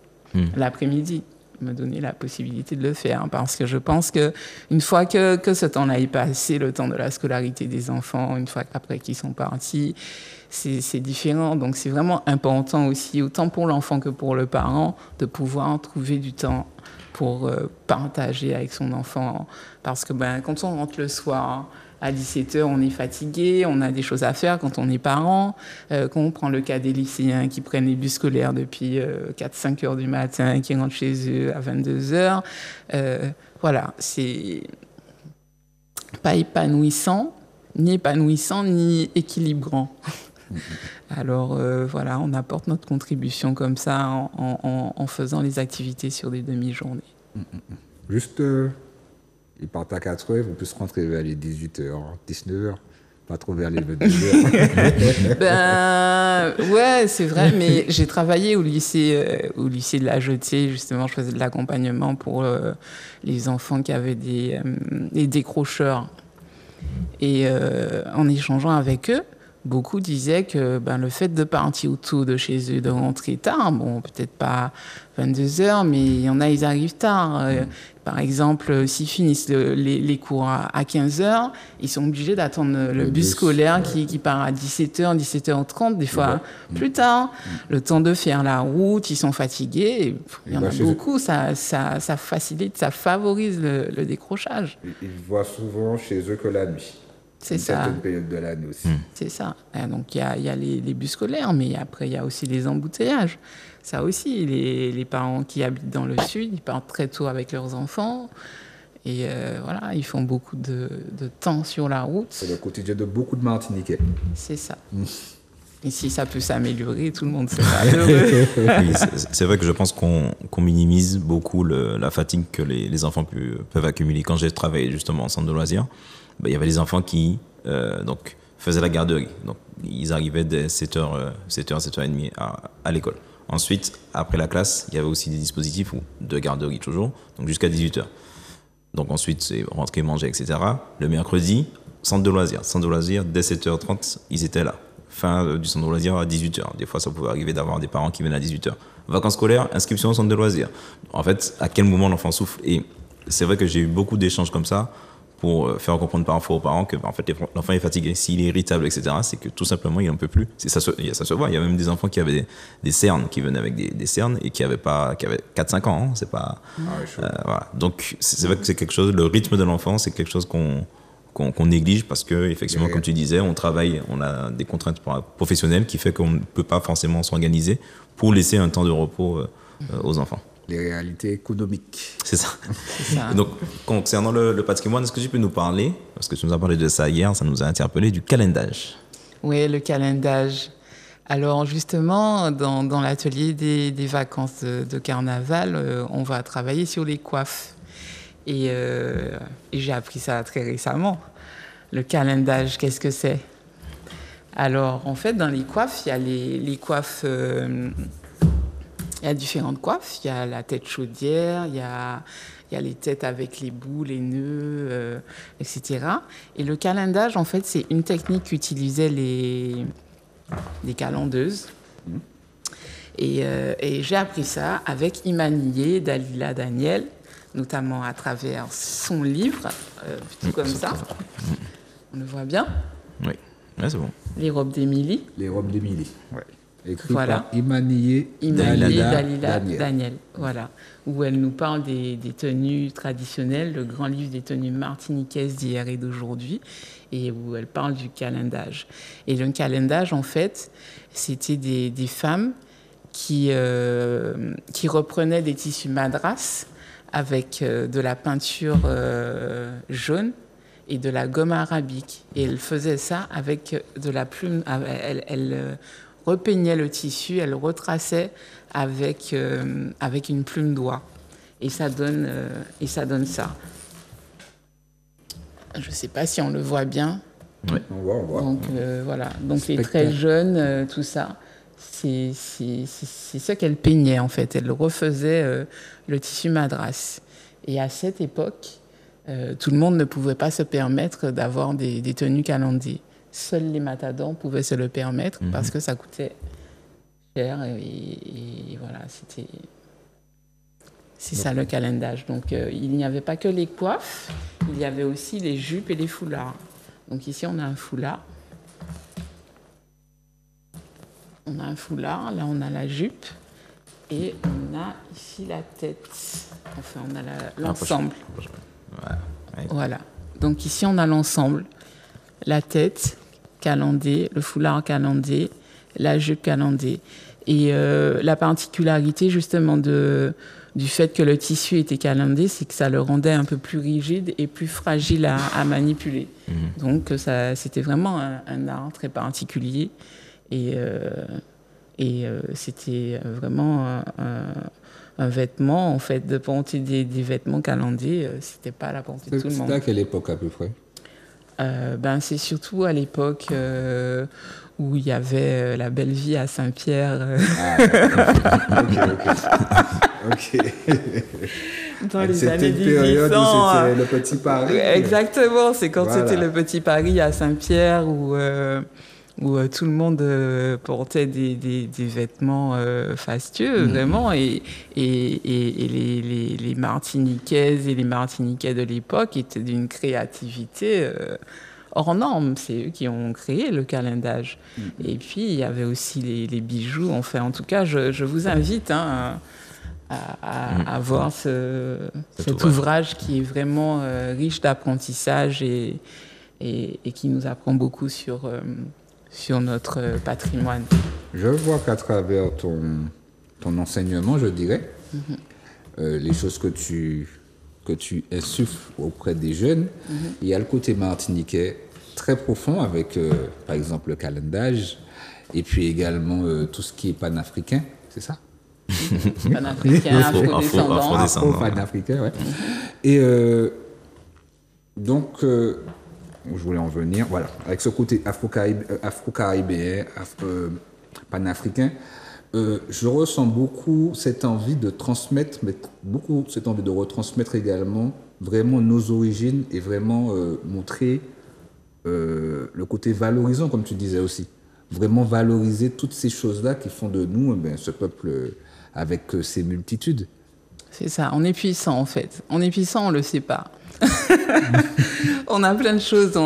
l'après-midi. Me donner la possibilité de le faire parce que je pense qu'une fois que ce temps-là est passé, le temps de la scolarité des enfants, une fois qu'après qu'ils sont partis, c'est différent. Donc c'est vraiment important aussi, autant pour l'enfant que pour le parent, de pouvoir trouver du temps pour partager avec son enfant. Parce que quand on rentre le soir, à 17h, on est fatigué, on a des choses à faire quand on est parent. Quand on prend le cas des lycéens qui prennent les bus scolaires depuis 4-5 heures du matin, qui rentrent chez eux à 22h, voilà, c'est pas épanouissant, ni équilibrant. Alors voilà, on apporte notre contribution comme ça en faisant les activités sur des demi-journées. Juste... Ils partent à 4h, vous pouvez se rentrer vers les 18h, 19h, pas trop vers les 22h. Ouais, c'est vrai, mais j'ai travaillé au lycée de la Jetée, justement, je faisais de l'accompagnement pour les enfants qui avaient des décrocheurs. Et en échangeant avec eux, beaucoup disaient que le fait de partir autour de chez eux, de rentrer tard, bon, peut-être pas 22h, mais il y en a, ils arrivent tard. Par exemple, s'ils finissent les cours à 15h, ils sont obligés d'attendre le bus scolaire qui part à 17h, 17h30, des fois plus tard. Le temps de faire la route, ils sont fatigués. Il y en a beaucoup, ça facilite, ça favorise le décrochage. Ils voient souvent chez eux que la nuit. C'est ça. Certaines périodes de l'année aussi. C'est ça. Donc il y a les bus scolaires, mais après il y a aussi les embouteillages. Ça aussi, les parents qui habitent dans le sud, ils partent très tôt avec leurs enfants. Et voilà, ils font beaucoup de temps sur la route. C'est le quotidien de beaucoup de Martiniquais. C'est ça. Et si ça peut s'améliorer, tout le monde sera heureux. Oui, c'est vrai que je pense qu'on minimise beaucoup la fatigue que les enfants peuvent accumuler. Quand j'ai travaillé justement en centre de loisirs, il y avait des enfants qui faisaient la garderie. Donc, ils arrivaient dès 7h, 7h30 à l'école. Ensuite, après la classe, il y avait aussi des dispositifs de garderie toujours, donc jusqu'à 18h. Donc ensuite, c'est rentrer, manger, etc. Le mercredi, centre de loisirs. Centre de loisirs, dès 7h30, ils étaient là. Fin du centre de loisirs à 18h. Des fois, ça pouvait arriver d'avoir des parents qui venaient à 18h. Vacances scolaires, inscription au centre de loisirs. En fait, à quel moment l'enfant souffle? Et c'est vrai que j'ai eu beaucoup d'échanges comme ça pour faire comprendre parfois aux parents que en fait, l'enfant est fatigué. S'il est irritable, etc., c'est que tout simplement, il n'en peut plus. Ça se voit. Il y a même des enfants qui avaient des cernes, qui venaient avec des cernes et qui avaient 4-5 ans. Hein. C'est pas, voilà. Donc, c'est vrai que c'est quelque chose, le rythme de l'enfant, c'est quelque chose qu'on néglige parce que, effectivement, comme tu disais, on travaille, on a des contraintes professionnelles qui fait qu'on ne peut pas forcément s'organiser pour laisser un temps de repos aux enfants. Les réalités économiques. C'est ça. Donc, concernant le patrimoine, est-ce que tu peux nous parler, parce que tu nous as parlé de ça hier, ça nous a interpellé, du calendage? Oui, le calendage. Alors justement, dans l'atelier des vacances de carnaval, on va travailler sur les coiffes. Et j'ai appris ça très récemment. Le calendage, qu'est-ce que c'est? Alors, en fait, dans les coiffes, il y a les coiffes... il y a différentes coiffes. Il y a la tête chaudière, il y a les têtes avec les bouts, les nœuds, etc. Et le calendage, en fait, c'est une technique qu'utilisaient les calendeuses. Et j'ai appris ça avec Imanié, Dalila Daniel, notamment à travers son livre, tout comme ça. On le voit bien? Oui, ouais, c'est bon. Les robes d'Émilie. Les robes d'Émilie. Ouais. Écrit Voilà. par Imanié, Dalila Daniel. Voilà. Où elle nous parle des tenues traditionnelles, le grand livre des tenues martiniquaises d'hier et d'aujourd'hui, et où elle parle du calendage. Et le calendage, en fait, c'était des femmes qui reprenaient des tissus madras avec de la peinture jaune et de la gomme arabique. Et elle faisait ça avec de la plume. Elle repeignait le tissu, elle retraçait avec une plume d'oie. Et ça donne ça. Je ne sais pas si on le voit bien. Oui. On voit. Donc voilà. Donc les traits jaunes, tout ça, c'est ce qu'elle peignait en fait. Elle refaisait le tissu madras. Et à cette époque, tout le monde ne pouvait pas se permettre d'avoir des tenues calandées. Seuls les matadors pouvaient se le permettre parce que ça coûtait cher et voilà, c'est ça le calendage. Donc il n'y avait pas que les coiffes, il y avait aussi les jupes et les foulards. Donc ici on a un foulard. On a un foulard, là on a la jupe et on a ici la tête. Enfin on a l'ensemble. Voilà. Donc ici on a l'ensemble. La tête calandée, le foulard calandé, la jupe calandée. Et la particularité justement du fait que le tissu était calandé, c'est que ça le rendait un peu plus rigide et plus fragile à manipuler. Donc c'était vraiment un art très particulier et c'était vraiment un vêtement, en fait, de porter des vêtements calandés, c'était pas à la portée de tout le monde. C'était à quelle époque à peu près? C'est surtout à l'époque où il y avait la belle vie à Saint-Pierre. Ok. Dans les années 1800. C'était une période où c'était le Petit Paris. Exactement, c'est quand c'était le Petit Paris à Saint-Pierre où tout le monde portait des vêtements fastueux, vraiment, et les Martiniquaises et les Martiniquais de l'époque étaient d'une créativité hors norme. C'est eux qui ont créé le calendage. Et puis, il y avait aussi les bijoux. Enfin, en tout cas, je vous invite à voir cet ouvrage qui est vraiment riche d'apprentissage et qui nous apprend beaucoup sur notre patrimoine. Je vois qu'à travers ton enseignement, je dirais, les choses que tu insuffles auprès des jeunes, il y a le côté martiniquais très profond avec, par exemple, le calendage, et puis également tout ce qui est panafricain, c'est ça? Panafricain, afro-descendant. Afro-panafricain, ouais. Et donc... je voulais en venir, voilà, avec ce côté afro-caribéen, panafricain, je ressens beaucoup cette envie de transmettre, mais beaucoup cette envie de retransmettre également vraiment nos origines et vraiment montrer le côté valorisant, comme tu disais aussi. Vraiment valoriser toutes ces choses-là qui font de nous ce peuple avec ses multitudes. C'est ça, on est puissant en fait. On est puissant, on le sait pas. On a plein de choses.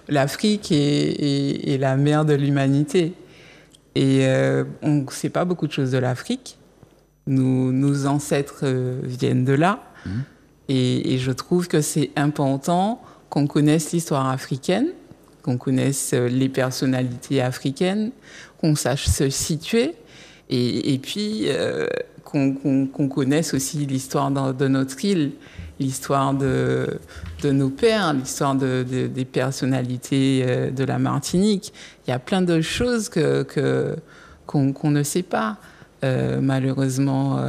L'Afrique est la mère de l'humanité. Et on ne sait pas beaucoup de choses de l'Afrique. Nos ancêtres viennent de là. Et je trouve que c'est important qu'on connaisse l'histoire africaine, qu'on connaisse les personnalités africaines, qu'on sache se situer. Et puis qu'on connaisse aussi l'histoire de notre île, l'histoire de nos pères, l'histoire des personnalités de la Martinique. Il y a plein de choses qu'on ne sait pas. Malheureusement,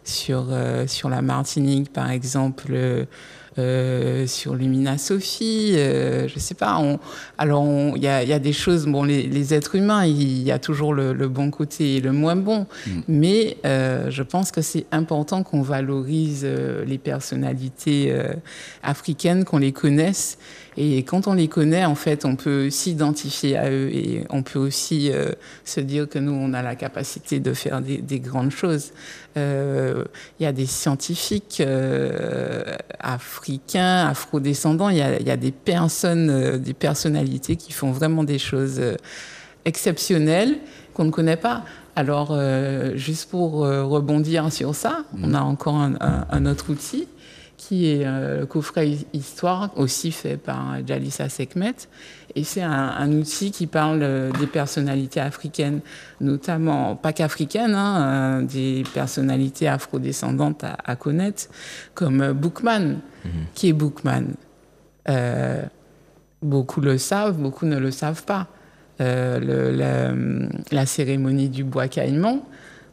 sur la Martinique, par exemple, sur Lumina Sophie, je sais pas. Il y a des choses. Bon, les êtres humains, il y a toujours le bon côté et le moins bon. Mais je pense que c'est important qu'on valorise les personnalités africaines, qu'on les connaisse. Et quand on les connaît, en fait, on peut s'identifier à eux et on peut aussi se dire que nous, on a la capacité de faire des grandes choses. Il y a des scientifiques africains, afrodescendants, il y a des personnes, des personnalités qui font vraiment des choses exceptionnelles qu'on ne connaît pas. Alors, juste pour rebondir sur ça, on a encore un autre outil qui est le coffret Histoire, aussi fait par Jalissa Sekhmet. Et c'est un outil qui parle des personnalités africaines, notamment, pas qu'africaines, des personnalités afrodescendantes à connaître, comme Boukman. Qui est Boukman? Beaucoup le savent, beaucoup ne le savent pas. La cérémonie du bois caïman,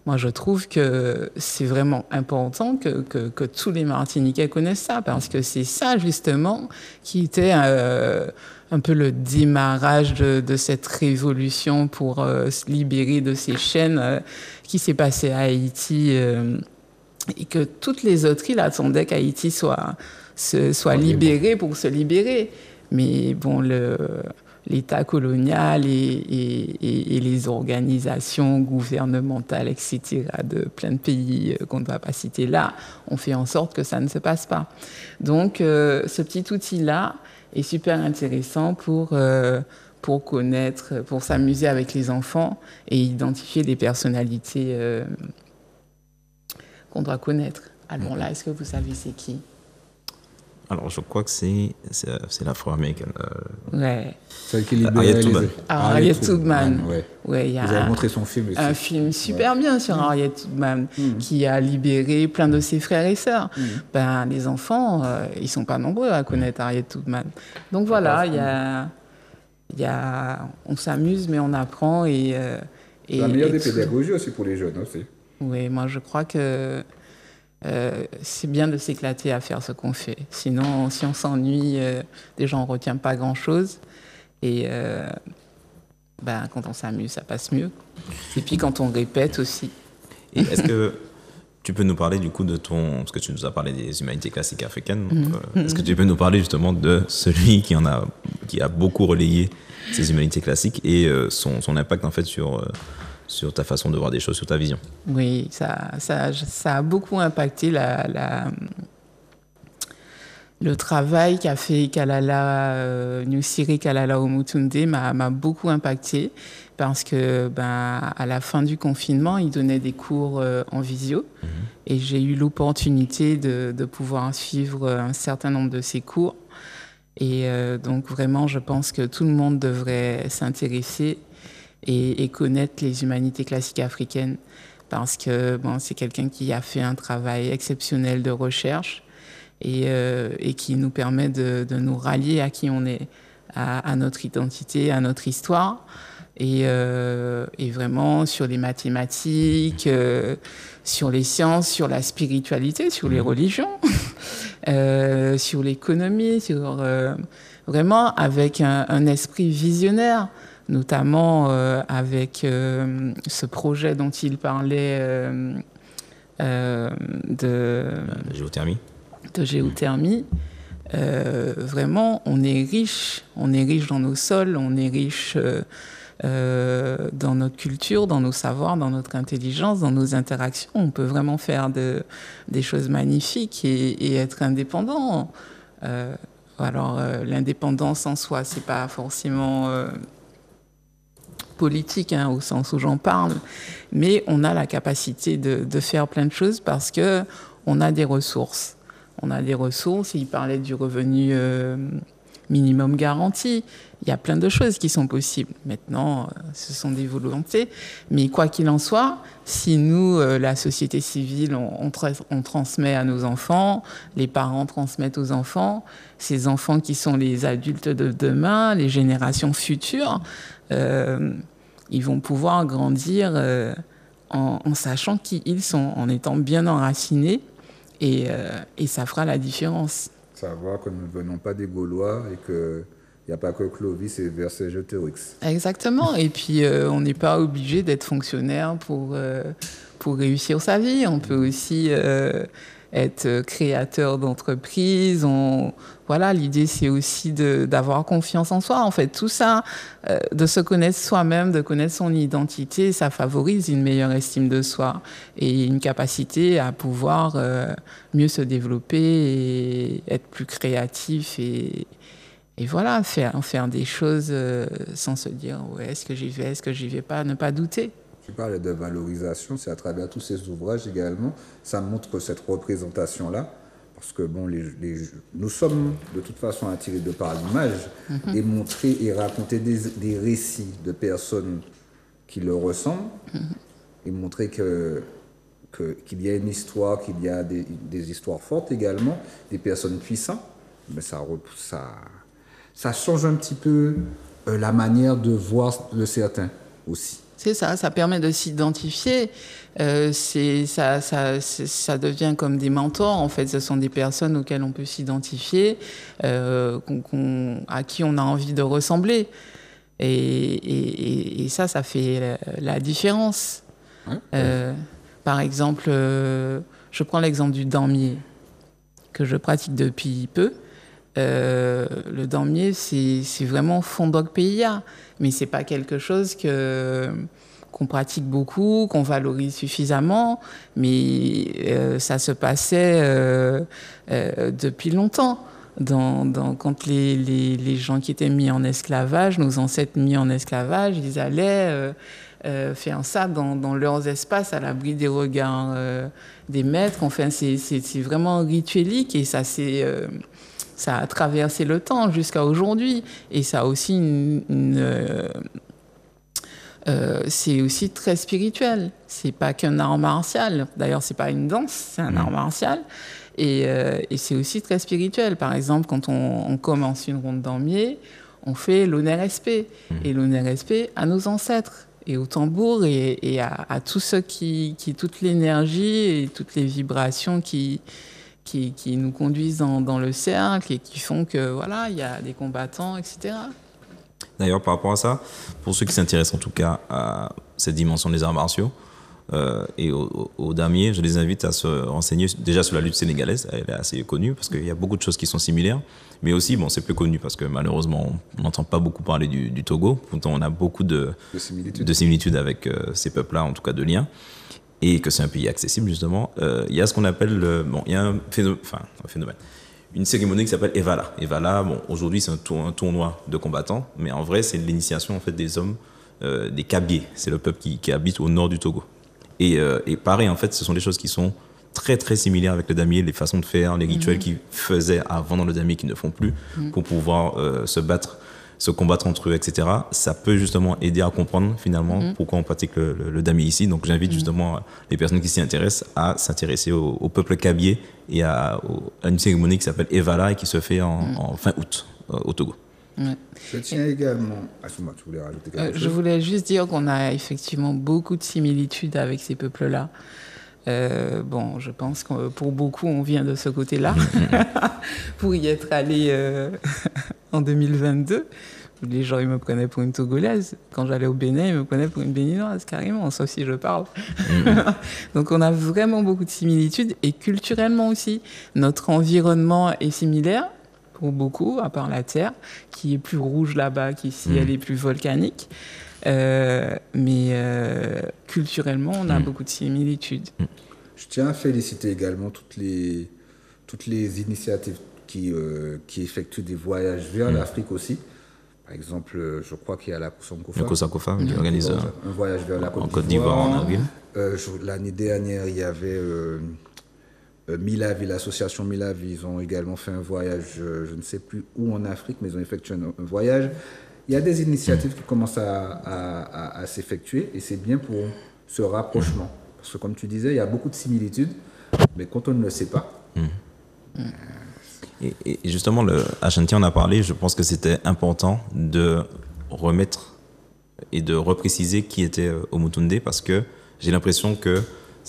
moi, je trouve que c'est vraiment important que tous les Martiniquais connaissent ça, parce que c'est ça, justement, qui était un peu le démarrage de cette révolution pour se libérer de ces chaînes qui s'est passée à Haïti, et que toutes les autres îles attendaient qu'Haïti soit libérée pour se libérer. Mais bon, l'État colonial et les organisations gouvernementales, etc., de plein de pays qu'on ne va pas citer là, ont fait en sorte que ça ne se passe pas. Donc, ce petit outil-là est super intéressant pour connaître, pour s'amuser avec les enfants et identifier des personnalités qu'on doit connaître. Alors là, est-ce que vous savez c'est qui ? Alors, je crois que c'est l'afro-américaine. Ouais. Celle qui libère Harriet Tubman. Ouais, vous avez montré son film aussi. Un film super bien sur Harriet Tubman, qui a libéré plein de ses frères et sœurs. Les enfants, ils sont pas nombreux à connaître Harriet Tubman. Donc voilà, on s'amuse, mais on apprend. C'est la meilleure des pédagogies aussi pour les jeunes aussi. Oui, moi je crois que c'est bien de s'éclater à faire ce qu'on fait. Sinon, si on s'ennuie, déjà on ne retient pas grand-chose. Et quand on s'amuse, ça passe mieux. Et puis quand on répète aussi. Et est-ce que tu peux nous parler du coup de parce que tu nous as parlé des humanités classiques africaines. Est-ce que tu peux nous parler justement de celui qui a beaucoup relayé ces humanités classiques et son impact en fait sur ta façon de voir des choses, sur ta vision? Oui, ça a beaucoup impacté le travail qu'a fait Kalala, Nusiri Kalala Omutunde m'a beaucoup impacté parce que à la fin du confinement, il donnait des cours en visio et j'ai eu l'opportunité de pouvoir suivre un certain nombre de ses cours. Et donc vraiment, je pense que tout le monde devrait s'intéresser et connaître les humanités classiques africaines parce que c'est quelqu'un qui a fait un travail exceptionnel de recherche et qui nous permet de nous rallier à qui on est, à notre identité, à notre histoire et vraiment sur les mathématiques, sur les sciences, sur la spiritualité, sur les religions, sur l'économie, vraiment avec un esprit visionnaire. notamment avec ce projet dont il parlait de géothermie. De géothermie. Vraiment, on est riche dans nos sols, on est riche dans notre culture, dans nos savoirs, dans notre intelligence, dans nos interactions. On peut vraiment faire des choses magnifiques et être indépendant. Alors, l'indépendance en soi, c'est pas forcément politique, hein, au sens où j'en parle, mais on a la capacité de faire plein de choses parce que on a des ressources. On a des ressources. Il parlait du revenu minimum garanti. Il y a plein de choses qui sont possibles. Maintenant, ce sont des volontés. Mais quoi qu'il en soit, si nous, la société civile, on transmet à nos enfants, les parents transmettent aux enfants, ces enfants qui sont les adultes de demain, les générations futures, ils vont pouvoir grandir en sachant qui ils sont, en étant bien enracinés. Et ça fera la différence. Savoir que nous ne venons pas des Gaulois et qu'il n'y a pas que Clovis et Vercingétorix. Exactement. Et puis, on n'est pas obligé d'être fonctionnaire pour réussir sa vie. On peut aussi être créateur d'entreprise. Voilà, l'idée, c'est aussi d'avoir confiance en soi. En fait, tout ça, de se connaître soi-même, de connaître son identité, ça favorise une meilleure estime de soi et une capacité à pouvoir mieux se développer et être plus créatif et voilà, faire des choses sans se dire ouais, est-ce que j'y vais pas, ne pas douter. Tu parles de valorisation, c'est à travers tous ces ouvrages également, ça montre cette représentation-là, parce que bon, nous sommes de toute façon attirés de par l'image, et montrer et raconter des récits de personnes qui leur ressemblent, et montrer qu'il y a une histoire, qu'il y a des histoires fortes également, des personnes puissantes, mais ça change un petit peu la manière de voir de certains aussi. C'est ça, ça permet de s'identifier. Ça devient comme des mentors, en fait. Ce sont des personnes auxquelles on peut s'identifier, à qui on a envie de ressembler. Et ça fait la différence. Par exemple, je prends l'exemple du damier, que je pratique depuis peu. Le damier, c'est vraiment Fondok PIA, mais c'est pas quelque chose qu'on pratique beaucoup, qu'on valorise suffisamment, mais ça se passait depuis longtemps. Quand les gens qui étaient mis en esclavage, nos ancêtres mis en esclavage, ils allaient faire ça dans leurs espaces, à l'abri des regards des maîtres. Enfin, c'est vraiment rituelique et ça a traversé le temps jusqu'à aujourd'hui. Et ça a aussi c'est aussi très spirituel. C'est pas qu'un art martial. D'ailleurs, c'est pas une danse, c'est un art martial. Et c'est aussi très spirituel. Par exemple, quand on commence une ronde damier, on fait l'honneur respect. Et l'honneur respect à nos ancêtres. Et au tambour et à tous ceux qui toute l'énergie et toutes les vibrations qui nous conduisent dans le cercle et qui font que voilà, il y a des combattants, etc. D'ailleurs, par rapport à ça, pour ceux qui s'intéressent en tout cas à cette dimension des arts martiaux et au damier, je les invite à se renseigner déjà sur la lutte sénégalaise. Elle est assez connue parce qu'il y a beaucoup de choses qui sont similaires, mais aussi, bon, c'est plus connu parce que malheureusement, on n'entend pas beaucoup parler du Togo. Pourtant, on a beaucoup de similitudes avec ces peuples-là, en tout cas de liens. Et que c'est un pays accessible, justement. Il y a ce qu'on appelle, il y a un phénomène. Une cérémonie qui s'appelle Evala. Evala, bon, aujourd'hui, c'est un tournoi de combattants, mais en vrai, c'est l'initiation, en fait, des hommes, des Kabyés. C'est le peuple qui habite au nord du Togo. Et pareil, en fait, ce sont des choses qui sont très, très similaires avec le damier, les façons de faire, les rituels qu'ils faisaient avant dans le damier qu'ils ne font plus, pour pouvoir se combattre entre eux, etc. Ça peut justement aider à comprendre finalement pourquoi on pratique le damier ici. Donc j'invite justement les personnes qui s'y intéressent à s'intéresser au peuple kabyé et à une cérémonie qui s'appelle Evala et qui se fait en fin août au Togo. Ouais. Je tiens également... Assuma, tu voulais rajouter quelque chose ? Je voulais juste dire qu'on a effectivement beaucoup de similitudes avec ces peuples-là. Bon, je pense que pour beaucoup, on vient de ce côté-là, pour y être allé en 2022. Les gens, ils me prenaient pour une Togolaise. Quand j'allais au Bénin, ils me prenaient pour une Béninoise, carrément, sauf si je parle. Donc, on a vraiment beaucoup de similitudes. Et culturellement aussi, notre environnement est similaire pour beaucoup, à part la terre, qui est plus rouge là-bas qu'ici, elle est plus volcanique. Mais culturellement, on a beaucoup de similitudes. Je tiens à féliciter également toutes les initiatives qui effectuent des voyages vers l'Afrique aussi. Par exemple, je crois qu'il y a la Kosankofa. Le Kosankofa qui organise un voyage vers la Côte d'Ivoire en avril. L'année dernière, il y avait Milavi, l'association Milavi. Ils ont également fait un voyage, je ne sais plus où en Afrique, mais ils ont effectué un voyage. Il y a des initiatives qui commencent à s'effectuer et c'est bien pour ce rapprochement. Parce que comme tu disais, il y a beaucoup de similitudes, mais quand on ne le sait pas... Et justement, à Chantier, on a parlé, je pense que c'était important de remettre et de repréciser qui était Omotunde parce que j'ai l'impression que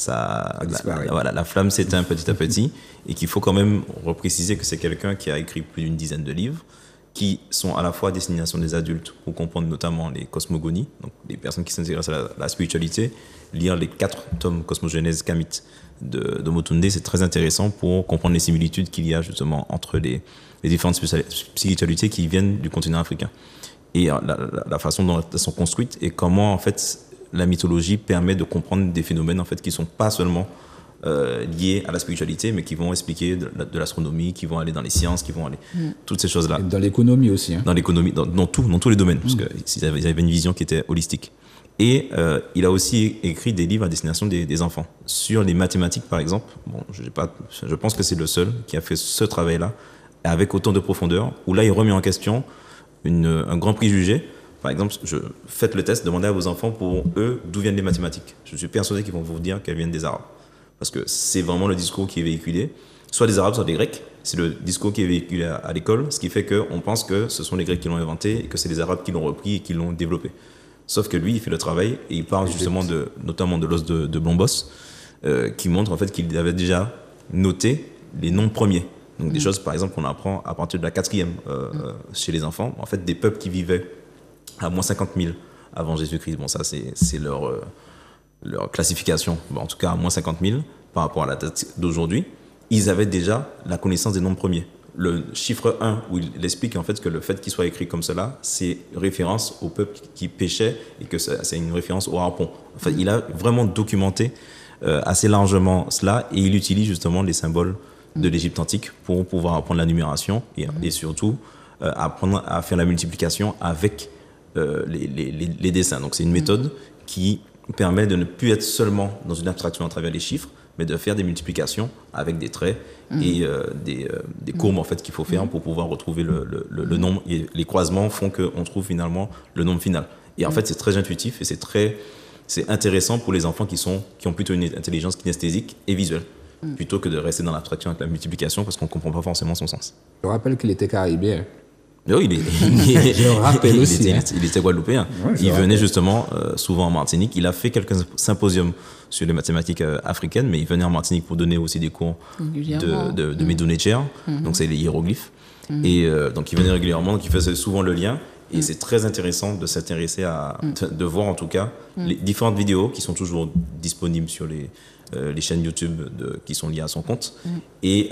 la flamme s'éteint petit à petit et qu'il faut quand même repréciser que c'est quelqu'un qui a écrit plus d'une dizaine de livres qui sont à la fois à destination des adultes pour comprendre notamment les cosmogonies, donc les personnes qui s'intéressent à la spiritualité. Lire les 4 tomes Cosmogenèse Kamit de Motunde, c'est très intéressant pour comprendre les similitudes qu'il y a justement entre les différentes spiritualités qui viennent du continent africain. Et la façon dont elles sont construites et comment en fait la mythologie permet de comprendre des phénomènes en fait qui ne sont pas seulement liés à la spiritualité, mais qui vont expliquer de l'astronomie, qui vont aller dans les sciences, qui vont aller... Toutes ces choses-là. Et dans l'économie aussi. Hein. Dans l'économie, dans tous les domaines, parce qu'ils avaient une vision qui était holistique. Et il a aussi écrit des livres à destination des enfants. Sur les mathématiques, par exemple, bon, je pense que c'est le seul qui a fait ce travail-là, avec autant de profondeur, où là, il remet en question un grand préjugé. Par exemple, faites le test, demandez à vos enfants, pour eux, d'où viennent les mathématiques. Je suis persuadé qu'ils vont vous dire qu'elles viennent des Arabes. Parce que c'est vraiment le discours qui est véhiculé, soit des Arabes, soit des Grecs. C'est le discours qui est véhiculé à l'école, ce qui fait qu'on pense que ce sont les Grecs qui l'ont inventé et que c'est les Arabes qui l'ont repris et qui l'ont développé. Sauf que lui, il fait le travail et il parle justement notamment de l'os de Blombos, qui montre en fait qu'il avait déjà noté les nombres premiers. Donc des choses, par exemple, qu'on apprend à partir de la 4e chez les enfants. En fait, des peuples qui vivaient à moins 50 000 avant Jésus-Christ. Bon, ça, c'est leur classification. Bon, en tout cas, à moins 50 000 par rapport à la date d'aujourd'hui. Ils avaient déjà la connaissance des nombres premiers. Le chiffre 1, où il explique en fait que le fait qu'il soit écrit comme cela, c'est référence au peuple qui pêchait et que c'est une référence au harpon. Enfin, il a vraiment documenté assez largement cela et il utilise justement les symboles de l'Égypte antique pour pouvoir apprendre la numération et surtout apprendre à faire la multiplication avec les dessins. Donc c'est une méthode qui permet de ne plus être seulement dans une abstraction à travers les chiffres, mais de faire des multiplications avec des traits et des courbes en fait qu'il faut faire pour pouvoir retrouver le nombre. Et les croisements font qu'on trouve finalement le nombre final. Et en fait, c'est très intuitif et c'est intéressant pour les enfants qui ont plutôt une intelligence kinesthésique et visuelle, plutôt que de rester dans l'abstraction avec la multiplication parce qu'on ne comprend pas forcément son sens. Je rappelle qu'il était caribéen. Oui, je rappelle aussi. Il était guadeloupéen. Ouais, il venait justement souvent en Martinique. Il a fait quelques symposiums sur les mathématiques africaines, mais il venait en Martinique pour donner aussi des cours de Medunetcher, donc c'est les hiéroglyphes. Et donc il venait régulièrement, donc il faisait souvent le lien. Et c'est très intéressant de s'intéresser de voir en tout cas les différentes vidéos qui sont toujours disponibles sur les chaînes YouTube qui sont liées à son compte. Et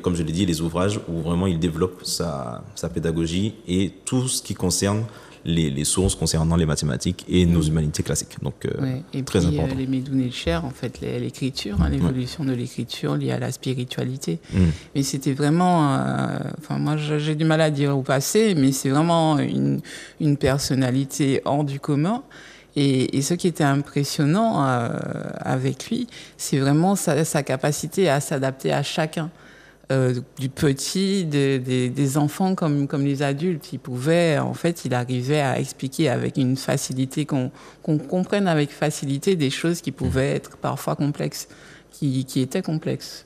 comme je l'ai dit, les ouvrages où vraiment il développe sa pédagogie et tout ce qui concerne les sources concernant les mathématiques et nos humanités classiques. Donc, et très puis, important. Les Medunetcher, en fait, l'écriture, l'évolution de l'écriture liée à la spiritualité. Mais c'était vraiment... moi, j'ai du mal à dire au passé, mais c'est vraiment une personnalité hors du commun. Et ce qui était impressionnant avec lui, c'est vraiment sa capacité à s'adapter à chacun. Du petit, des enfants comme les adultes. Il arrivait à expliquer avec une facilité, qu'on comprenne avec facilité des choses qui pouvaient être parfois complexes, qui étaient complexes.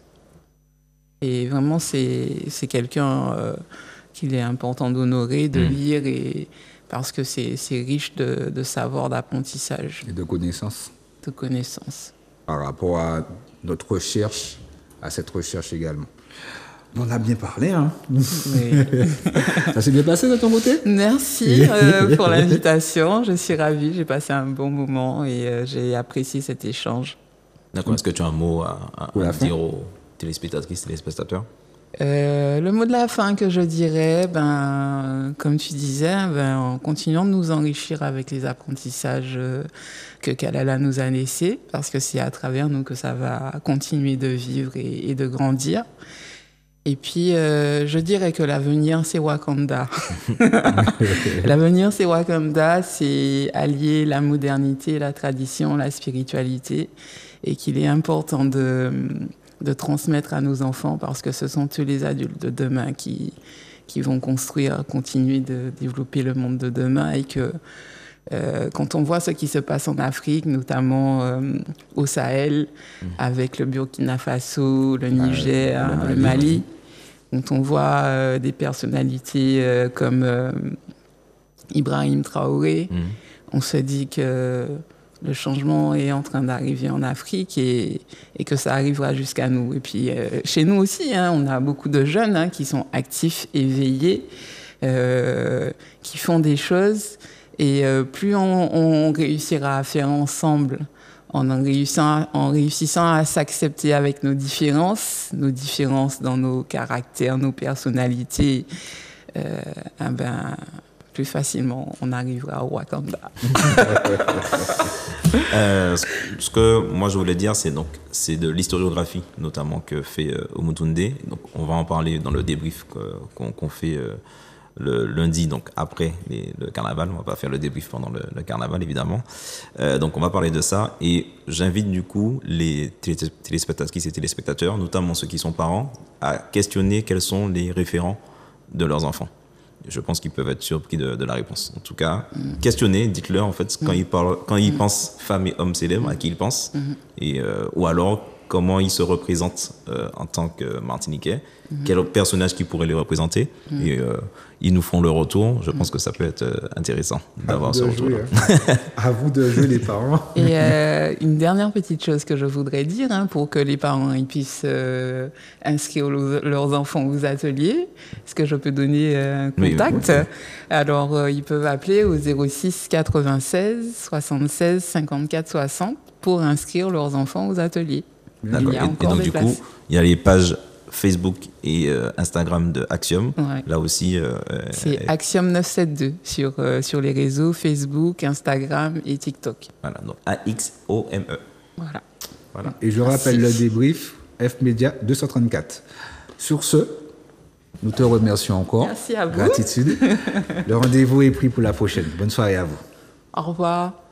Et vraiment, c'est quelqu'un qu'il est important d'honorer, de lire, parce que c'est riche de savoir, d'apprentissage. Et de connaissances. De connaissances. Par rapport à notre recherche, à cette recherche également. On a bien parlé, hein. Oui. Ça s'est bien passé de ton côté? Merci pour l'invitation. Je suis ravie. J'ai passé un bon moment et j'ai apprécié cet échange. D'accord. Est-ce que tu as un mot à dire aux téléspectatrices, téléspectateurs? Le mot de la fin que je dirais, comme tu disais, en continuant de nous enrichir avec les apprentissages que Kalala nous a laissés, parce que c'est à travers nous que ça va continuer de vivre et de grandir. Et puis, je dirais que l'avenir, c'est Wakanda. L'avenir, c'est Wakanda, c'est allier la modernité, la tradition, la spiritualité, et qu'il est important de transmettre à nos enfants, parce que ce sont eux les adultes de demain qui vont continuer de développer le monde de demain, et que quand on voit ce qui se passe en Afrique, notamment au Sahel, avec le Burkina Faso, le Niger, le Mali, quand on voit des personnalités comme Ibrahim Traoré, on se dit que le changement est en train d'arriver en Afrique et que ça arrivera jusqu'à nous. Et puis chez nous aussi, on a beaucoup de jeunes qui sont actifs, éveillés, qui font des choses. Et plus on réussira à faire ensemble, en réussissant à s'accepter avec nos différences dans nos caractères, nos personnalités, plus facilement on arrivera au Wakanda. Ce que moi je voulais dire, c'est de l'historiographie notamment que fait Omotunde. Donc on va en parler dans le débrief qu'on fait le lundi, donc après le carnaval. On va pas faire le débrief pendant le carnaval, évidemment. Donc on va parler de ça, et j'invite du coup les téléspectatrices et téléspectateurs, notamment ceux qui sont parents, à questionner quels sont les référents de leurs enfants. Je pense qu'ils peuvent être surpris de la réponse. En tout cas, questionnez, dites-leur en fait quand ils pensent femmes et hommes célèbres, à qui ils pensent, et ou alors comment ils se représentent en tant que Martiniquais, quel personnage qui pourrait les représenter, et ils nous feront le retour. Je pense que ça peut être intéressant d'avoir ce retour. À vous de jouer, les parents. Et une dernière petite chose que je voudrais dire, pour que les parents ils puissent inscrire leurs enfants aux ateliers, est-ce que je peux donner un contact? Oui. Alors, ils peuvent appeler au 06 96 76 54 60 pour inscrire leurs enfants aux ateliers. D'accord. Et donc, du coup, il y a les pages Facebook et Instagram de Axiom. Ouais. Là aussi. C'est Axiom 972 sur les réseaux Facebook, Instagram et TikTok. Voilà, donc AXOME. Voilà. Et je rappelle le débrief F-Média 234. Sur ce, nous te remercions encore. Merci à vous. Gratitude. Le rendez-vous est pris pour la prochaine. Bonne soirée à vous. Au revoir.